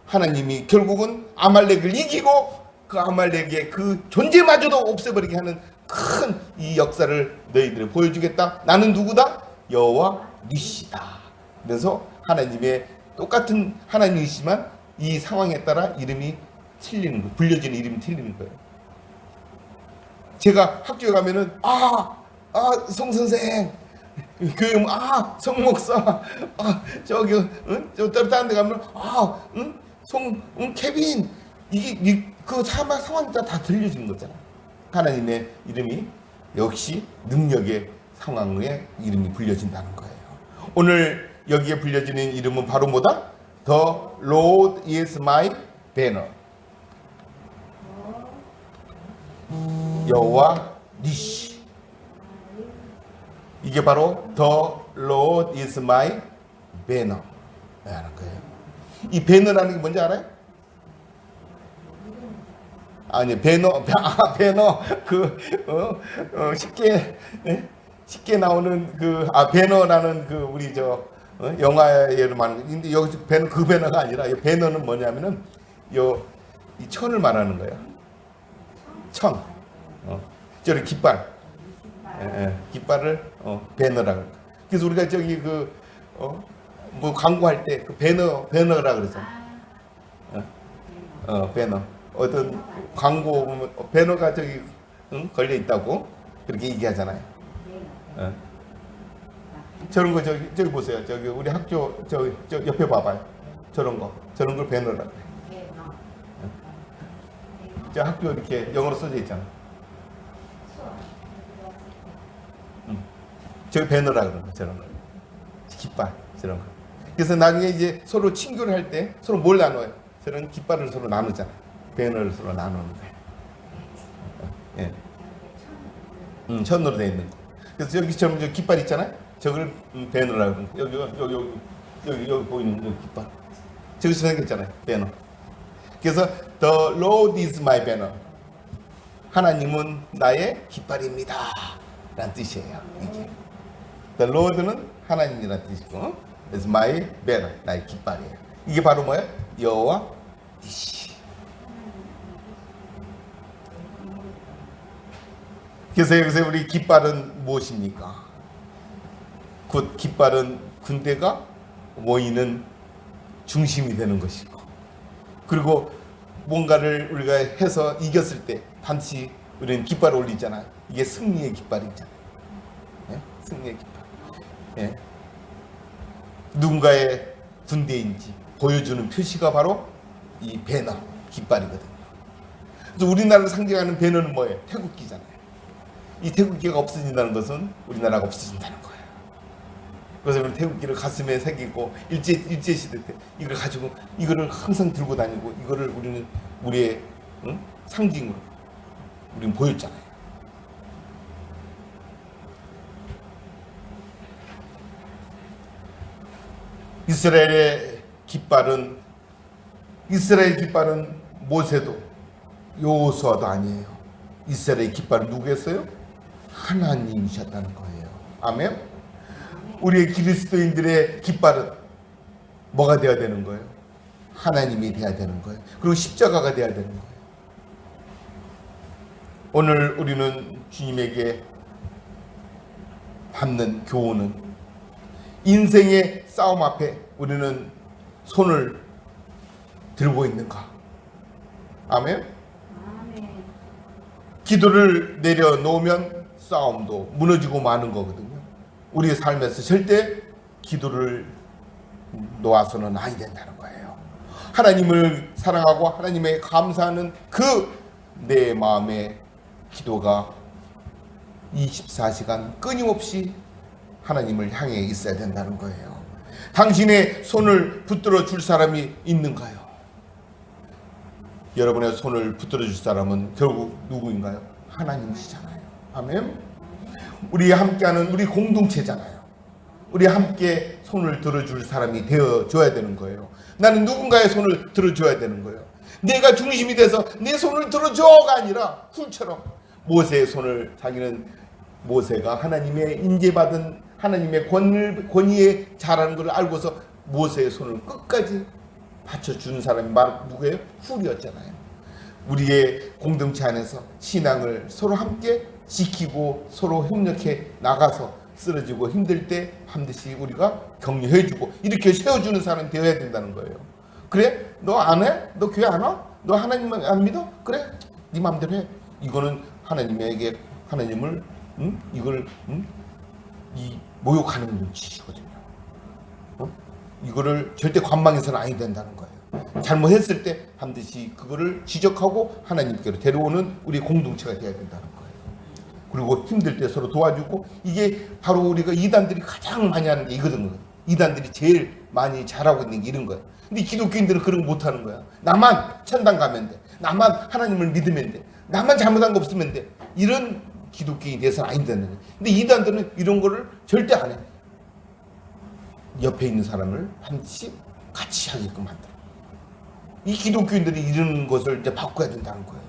하나님이 결국은 아말렉을 이기고 그 아말렉의 그 존재마저도 없애버리게 하는 큰 이 역사를 너희들에 보여주겠다. 나는 누구다? 여호와 니시다. 그래서 하나님의 똑같은 하나님이시지만 이 상황에 따라 이름이 틀리는 거예요. 불려지는 이름이 틀리는 거예요. 제가 학교에 가면은 송 선생, 교회 송 목사, 저 다른 데 가면 케빈, 이게 그 상황에 따라 다 들려지는 거잖아요. 하나님의 이름이 역시 능력의 상황에 이름이 불려진다는 거예요. 오늘 여기에 불려지는 이름은 바로 뭐다? The Lord is my banner. 여호와 니시. 이게 바로 The Lord is my banner 라는 거예요. 이 배너라는 게 뭔지 알아요? 아니 배너 쉽게 나오는 배너라는 우리 영화에 말하는. 근데 여기서 배너 그 배너가 아니라 이 배너는 뭐냐면은 이 천을 말하는 거예요. 천. 저기 깃발. 깃발을 배너라고. 그래서 우리가 뭐 광고할 때 그 배너라 그러잖아. 배너. 어떤 광고 보면 배너가 걸려 있다고 그렇게 얘기하잖아요. 저런 거 저기 보세요. 우리 학교 저 옆에 봐봐요. 저런 걸 배너라고 그래. 저 학교 이렇게 영어로 써져 있잖아. 저기 배너라 그런 거, 저런 거. 깃발, 저런 거. 그래서 나중에 이제 서로 친교를 할 때 서로 뭘 나눠요? 저런 깃발을 서로 나누잖아. 배너를 서로 나누는 거예요. 예. 천으로 되어 있는 거. 그래서 여기처럼 저 깃발 있잖아요. 저걸 배너라고. 여기 보이는 저 깃발. 저기서 생겼잖아요. 배너. 그래서 The Lord is my banner. 하나님은 나의 깃발입니다. 라는 뜻이에요. 이게. The Lord는 하나님이라는 뜻이고, 그래서 my banner, 나의 깃발이에요. 이게 바로 뭐예요? 여호와 니시. 그래서 여기서 우리 깃발은 무엇입니까? 곧 깃발은 군대가 모이는 중심이 되는 것이고, 그리고 뭔가를 우리가 해서 이겼을 때 반드시 우리는 깃발을 올리잖아요. 이게 승리의 깃발이잖아요. 예? 승리의 깃발. 예. 누군가의 군대인지 보여주는 표시가 바로 이 배너, 깃발이거든요. 그래서 우리나라를 상징하는 배너는 뭐예요? 태국기잖아요. 이 태국기가 없어진다는 것은 우리나라가 없어진다는 거예요. 그래서 우리는 태국기를 가슴에 새기고 일제시대 때 이걸 가지고 이거를 항상 들고 다니고 이거를 우리는 우리의 상징으로 우리는 보였잖아요. 이스라엘 깃발은 모세도 여호수아도 아니에요. 이스라엘 깃발은 누구였어요? 하나님이셨다는 거예요. 아멘. 우리의 그리스도인들의 깃발은 뭐가 되어야 되는 거예요? 하나님이 되어야 되는 거예요. 그리고 십자가가 되어야 되는 거예요. 오늘 우리는 주님에게 받는 교훈은 인생의 싸움 앞에 우리는 손을 들고 있는가? 아멘. 기도를 내려놓으면 싸움도 무너지고 마는 거거든요. 우리의 삶에서 절대 기도를 놓아서는 아니 된다는 거예요. 하나님을 사랑하고 하나님의 감사하는 그 내 마음의 기도가 24시간 끊임없이 하나님을 향해 있어야 된다는 거예요. 당신의 손을 붙들어 줄 사람이 있는가요? 여러분의 손을 붙들어 줄 사람은 결국 누구인가요? 하나님이시잖아요. 아멘. 우리 함께하는 우리 공동체잖아요. 우리 함께 손을 들어줄 사람이 되어줘야 되는 거예요. 나는 누군가의 손을 들어줘야 되는 거예요. 내가 중심이 돼서 내 손을 들어줘가 아니라 훌처럼 모세의 손을 자기는 모세가 하나님의 인재받은 하나님의 권위에 잘하는 걸 알고서 모세의 손을 끝까지 받쳐주는 사람이 누구예요? 훌이었잖아요. 우리의 공동체 안에서 신앙을 서로 함께 지키고 서로 협력해 나가서 쓰러지고 힘들 때 반드시 우리가 격려해주고 이렇게 세워주는 사람이 되어야 된다는 거예요. 그래? 너 안 해? 너 교회 안 와? 너 하나님만 안 믿어? 그래? 네 마음대로 해. 이거는 하나님에게 하나님을 이걸 이 모욕하는 눈치거든요. 이거를 절대 관망해서는 아니 된다는 거예요. 잘못했을 때 반드시 그거를 지적하고 하나님께로 데려오는 우리 공동체가 되어야 된다는 거예요. 그리고 힘들 때 서로 도와주고 이게 바로 우리가 이단들이 가장 많이 하는 게 이거든요. 이단들이 제일 많이 잘하고 있는 게 이런 거예요. 근데 기독교인들은 그런 거 못하는 거야. 나만 천당 가면 돼. 나만 하나님을 믿으면 돼. 나만 잘못한 거 없으면 돼. 이런 기독교인이 돼서는 안 된다는 거예요. 근데 이단들은 이런 거를 절대 안 해. 옆에 있는 사람을 반드시 같이 하게끔 만들어. 이 기독교인들이 이런 것을 이제 바꿔야 된다는 거예요.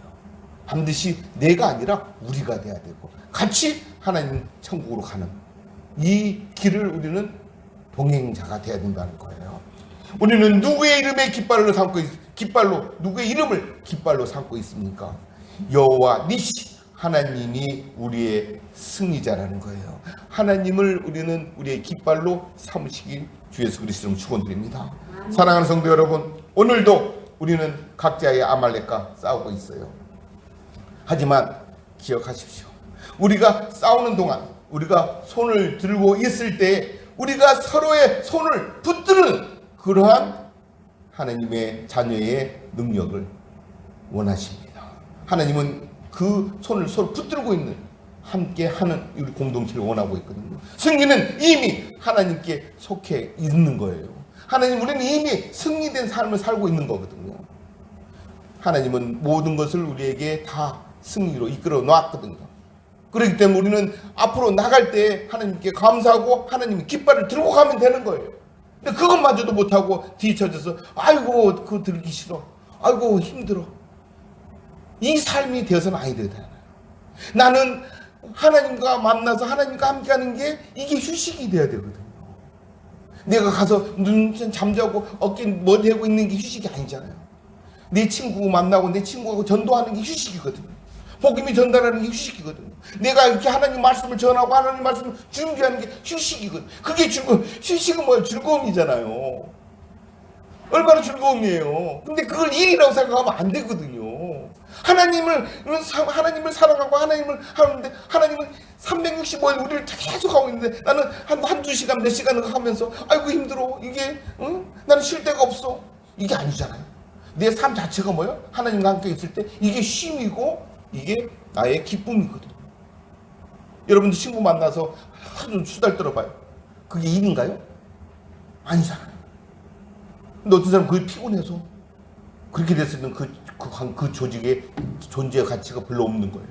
반드시 내가 아니라 우리가 돼야 되고 같이 하나님 천국으로 가는 이 길을 우리는 동행자가 돼야 된다는 거예요. 우리는 누구의 이름의 누구의 이름을 깃발로 삼고 있습니까? 여호와 니시, 하나님이 우리의 승리자라는 거예요. 하나님을 우리는 우리의 깃발로 삼으시길 주 예수 그리스도로 축원드립니다. 사랑하는 성도 여러분, 오늘도 우리는 각자의 아말렉과 싸우고 있어요. 하지만 기억하십시오. 우리가 싸우는 동안 우리가 손을 들고 있을 때 우리가 서로의 손을 붙드는 그러한 하나님의 자녀의 능력을 원하십니다. 하나님은 그 손을 서로 붙들고 있는 함께 하는 우리 공동체를 원하고 있거든요. 승리는 이미 하나님께 속해 있는 거예요. 하나님, 우리는 이미 승리된 삶을 살고 있는 거거든요. 하나님은 모든 것을 우리에게 다 승리로 이끌어 놨거든요. 그렇기 때문에 우리는 앞으로 나갈 때 하나님께 감사하고 하나님의 깃발을 들고 가면 되는 거예요. 근데 그것마저도 못하고 뒤처져서 아이고 그거 들기 싫어, 아이고 힘들어, 이 삶이 되어서는 아니 되잖아요. 나는 하나님과 만나서 하나님과 함께하는 게 이게 휴식이 돼야 되거든요. 내가 가서 눈 잠자고 어깨 머리 대고 있는 게 휴식이 아니잖아요. 내 친구 만나고 내 친구하고 전도하는 게 휴식이거든요. 복음이 전달하는 게 휴식이거든요. 내가 이렇게 하나님 말씀을 전하고 하나님 말씀을 준비하는 게 휴식이거든요. 그게 즐거움. 휴식은 뭐예요? 즐거움이잖아요. 얼마나 즐거움이에요. 근데 그걸 일이라고 생각하면 안 되거든요. 하나님을 사랑하고 하나님을 하는데 하나님은 365일 우리를 계속 하고 있는데 나는 한두 시간 몇 시간을 하면서 아이고 힘들어, 이게 나는 쉴 데가 없어, 이게 아니잖아요. 내 삶 자체가 뭐예요? 하나님과 함께 있을 때 이게 쉼이고 이게 나의 기쁨이거든요. 여러분들 친구 만나서 하루 수달 떨어봐요. 그게 일인가요? 아니잖아요. 근데 어떤 사람은 그게 피곤해서 그렇게 됐을 때는 그 조직의 존재 가치가 별로 없는 거예요.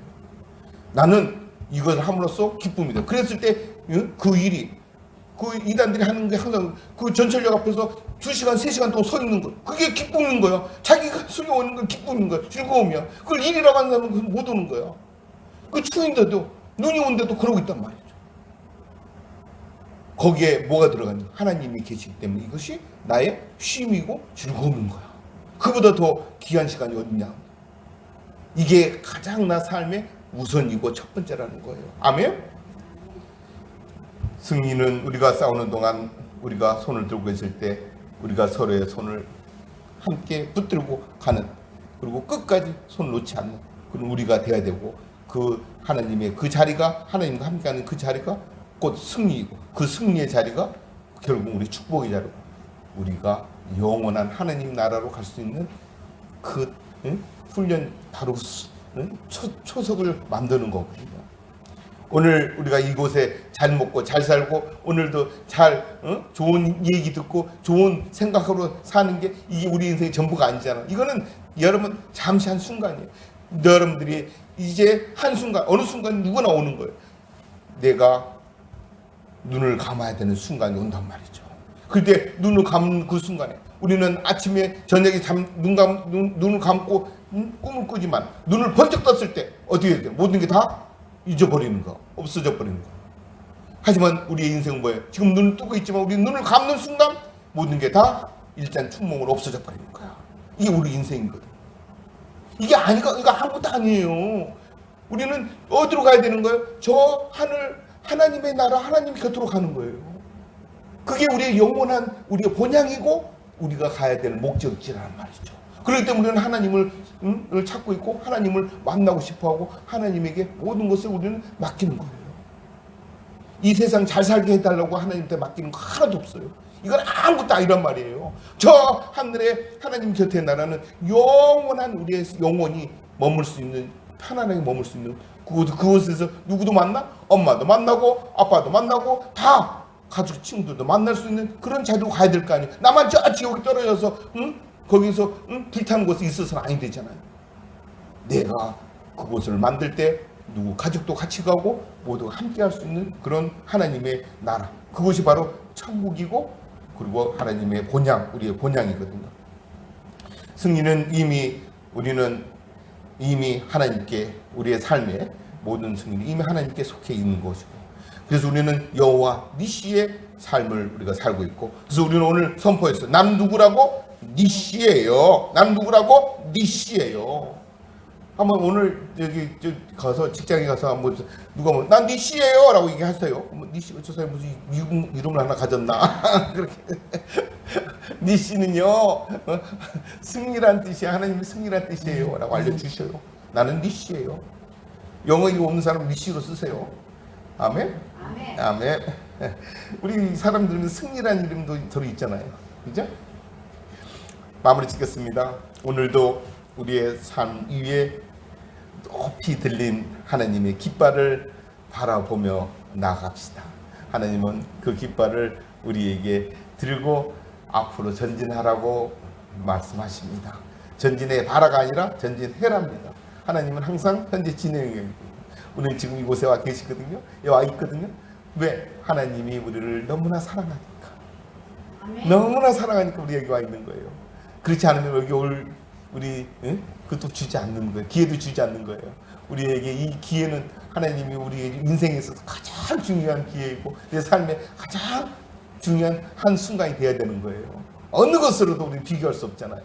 나는 이것을 함으로써 기쁨이다. 그랬을 때 그 일이, 그 이단들이 하는 게 항상 그 전철역 앞에서 2시간, 3시간 동안 서 있는 거예요. 그게 기쁨인 거야. 자기가 수요 오는 건 기쁨인 거야. 즐거움이야. 그걸 일이라고 하는 사람은 못 오는 거야. 그 추운데도, 눈이 온데도 그러고 있단 말이죠. 거기에 뭐가 들어가냐? 하나님이 계시기 때문에 이것이 나의 쉼이고 즐거움인 거야. 그보다 더 귀한 시간이 어딨냐? 이게 가장 나 삶의 우선이고 첫 번째라는 거예요. 아멘? 승리는 우리가 싸우는 동안 우리가 손을 들고 있을 때 우리가 서로의 손을 함께 붙들고 가는, 그리고 끝까지 손을 놓지 않는 그런 우리가 돼야 되고, 그 하나님의 그 자리가, 하나님과 함께하는 그 자리가 곧 승리이고, 그 승리의 자리가 결국 우리 축복의 자리고, 우리가 영원한 하나님 나라로 갈 수 있는 그 훈련, 바로 초석을 만드는 거거든요. 오늘 우리가 이곳에 잘 먹고 잘 살고 오늘도 잘 좋은 얘기 듣고 좋은 생각으로 사는 게 이게 우리 인생의 전부가 아니잖아. 이거는 여러분 잠시 한 순간이에요. 여러분들이 이제 한순간, 어느 순간 누구나 오는 거예요. 내가 눈을 감아야 되는 순간이 온단 말이죠. 그때 눈을 감는 그 순간에 우리는 아침에 저녁에 눈을 감고 꿈을 꾸지만 눈을 번쩍 떴을 때 어떻게 해야 돼요? 모든 게 다 잊어버리는 거, 없어져 버리는 거. 하지만 우리의 인생은 뭐예요? 지금 눈을 뜨고 있지만 우리 눈을 감는 순간 모든 게 다 일단 춘몽으로 없어져 버리는 거야. 이게 우리 인생이거든. 이게 아니까, 이거 아무것도 아니에요. 우리는 어디로 가야 되는 거예요? 저 하늘, 하나님의 나라, 하나님 곁으로 가는 거예요. 그게 우리의 영원한, 우리의 본향이고 우리가 가야 될 목적지라는 말이죠. 그렇기 때문에 우리는 하나님을 찾고 있고 하나님을 만나고 싶어하고 하나님에게 모든 것을 우리는 맡기는 거예요. 이 세상 잘 살게 해달라고 하나님한테 맡기는 거 하나도 없어요. 이건 아무것도 아니란 말이에요. 저 하늘에 하나님 곁에 나라는 영원한 우리의 영혼이 머물 수 있는, 편안하게 머물 수 있는 그곳에서 누구도 만나? 엄마도 만나고 아빠도 만나고 다 가족 친구들도 만날 수 있는 그런 자리로 가야 될 거 아니에요. 나만 저 지옥에 떨어져서 거기서 불타는 곳에 있어서는 아니 되잖아요. 내가 그곳을 만들 때 누구 가족도 같이 가고 모두가 함께 할 수 있는 그런 하나님의 나라, 그것이 바로 천국이고 그리고 하나님의 본향, 우리의 본향이거든요. 승리는 우리는 이미 하나님께, 우리의 삶의 모든 승리는 이미 하나님께 속해 있는 것이고, 그래서 우리는 여호와 니시의 삶을 우리가 살고 있고, 그래서 우리는 오늘 선포했어요. 난 누구라고? 니시예요. 난 누구라고? 니시예요. 한번 오늘 여기 가서 직장에 가서 한번 누가 뭐 난 니시예요 라고 얘기하세요. 니시, 저 사람이 무슨 미국 이름을 하나 가졌나? 그렇게. 니시는요 승리란 뜻이야. 하나님의 승리란 뜻이에요 라고 알려주셔요. 나는 니시예요. 영어 이거 없는 사람 니시로 쓰세요. 아멘? 아멘. 아멘. 우리 사람들은 승리란 이름도 들어있잖아요. 그죠? 마무리 짓겠습니다. 오늘도 우리의 삶 위에 높이 들린 하나님의 깃발을 바라보며 나갑시다. 하나님은 그 깃발을 우리에게 들고 앞으로 전진하라고 말씀하십니다. 전진의 바라가 아니라 전진해랍니다. 하나님은 항상 현재 진행형이에요. 우리는 지금 이곳에 와 계시거든요. 와 있거든요. 왜? 하나님이 우리를 너무나 사랑하니까. 아멘. 너무나 사랑하니까 우리 여기 와 있는 거예요. 그렇지 않으면 여기 올 우리 그것도 주지 않는 거예요. 기회도 주지 않는 거예요. 우리에게 이 기회는 하나님이 우리의 인생에서 가장 중요한 기회이고 내 삶에 가장 중요한 한 순간이 되어야 되는 거예요. 어느 것으로도 우리는 비교할 수 없잖아요.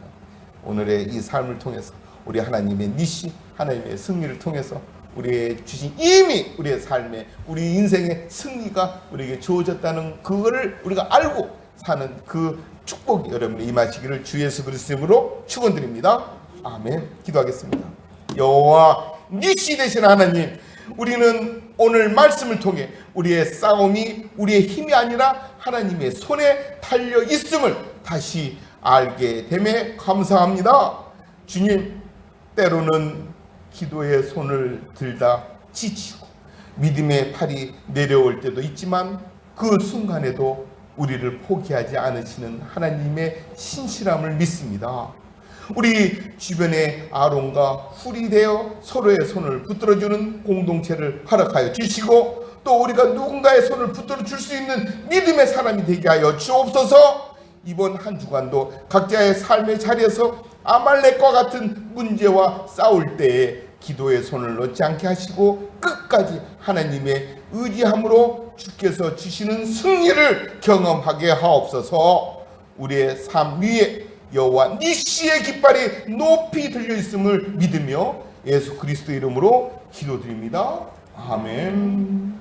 오늘의 이 삶을 통해서 우리 하나님의 니시, 하나님의 승리를 통해서 우리의 주신 이미 우리의 삶에 우리 인생의 승리가 우리에게 주어졌다는 그거를 우리가 알고 사는 그 축복이 여러분의 임하시기를 주 예수 그리스도 이름으로 축원드립니다. 아멘. 기도하겠습니다. 여호와 니시 되신 하나님, 우리는 오늘 말씀을 통해 우리의 싸움이 우리의 힘이 아니라 하나님의 손에 달려 있음을 다시 알게 됨에 감사합니다. 주님, 때로는 기도의 손을 들다 지치고 믿음의 팔이 내려올 때도 있지만 그 순간에도 우리를 포기하지 않으시는 하나님의 신실함을 믿습니다. 우리 주변에 아론과 훌이 되어 서로의 손을 붙들어주는 공동체를 허락하여 주시고 또 우리가 누군가의 손을 붙들어 줄 수 있는 믿음의 사람이 되게 하여 주옵소서. 이번 한 주간도 각자의 삶의 자리에서 아말렉과 같은 문제와 싸울 때에 기도의 손을 놓지 않게 하시고 끝까지 하나님의 의지함으로 주께서 주시는 승리를 경험하게 하옵소서. 우리의 삶 위에 여호와 니시의 깃발이 높이 들려 있음을 믿으며 예수 그리스도 이름으로 기도드립니다. 아멘.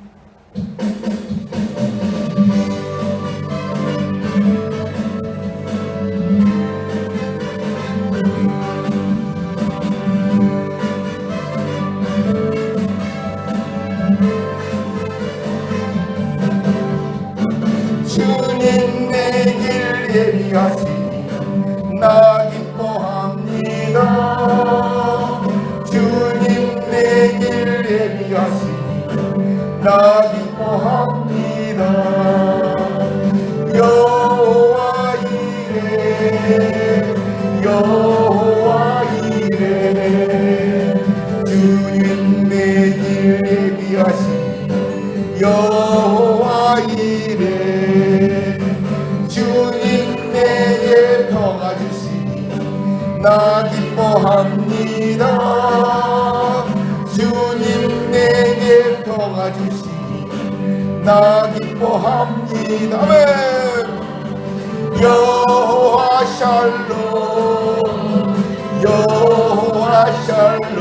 주님 내 길 예비하시니 나 기뻐합니다. 주님 내 길 예비하시니 나 기뻐합니다. 여호와 이레 여호와 이레 주님 내 길 예비하시니 여호와 이레 주님 내게 평화 주시니 나 기뻐합니다. 주님 내게 평화 주시니 나 기뻐합니다. 아멘. 여호와 샬롬 여호와 샬롬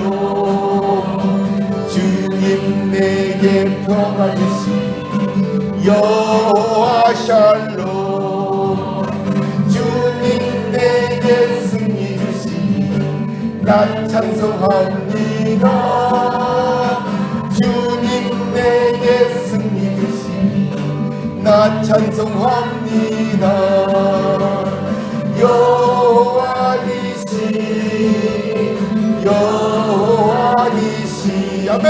주님 내게 평화 주시니 여호와 샬롬 주님 내게 승리 주시니 나 찬송합니다. 주님 내게 승리 주시니 나 찬송합니다. 여호와 니시 여호와 니시 아멘.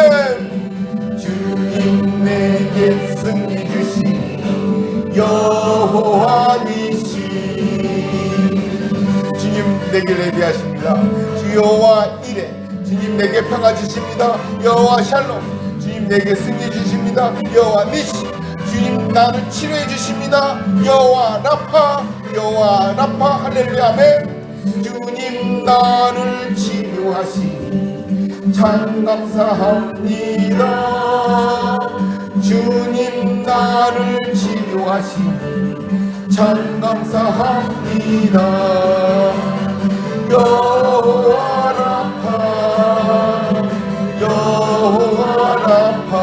주님 내게 승리 주시니 여호와 니시 주님 내게 예비하십니다. 주 여호와 이레 주님 내게 평화 주십니다. 여호와 샬롬 주님 내게 승리 주십니다. 여호와 니시 주님 나를 치료해 주십니다. 여호와 라파 여호와 라파 할렐루야 아멘. 주님 나를 치료하시니 참 감사합니다. 주님 나를 치료하시니 참 감사합니다. 여호와 라파 여호와 라파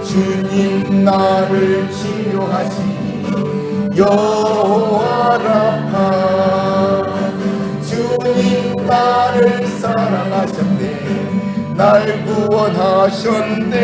주님 나를 치료하시니 여호와 라파 주님 나를 사랑하셨네 날 구원하셨네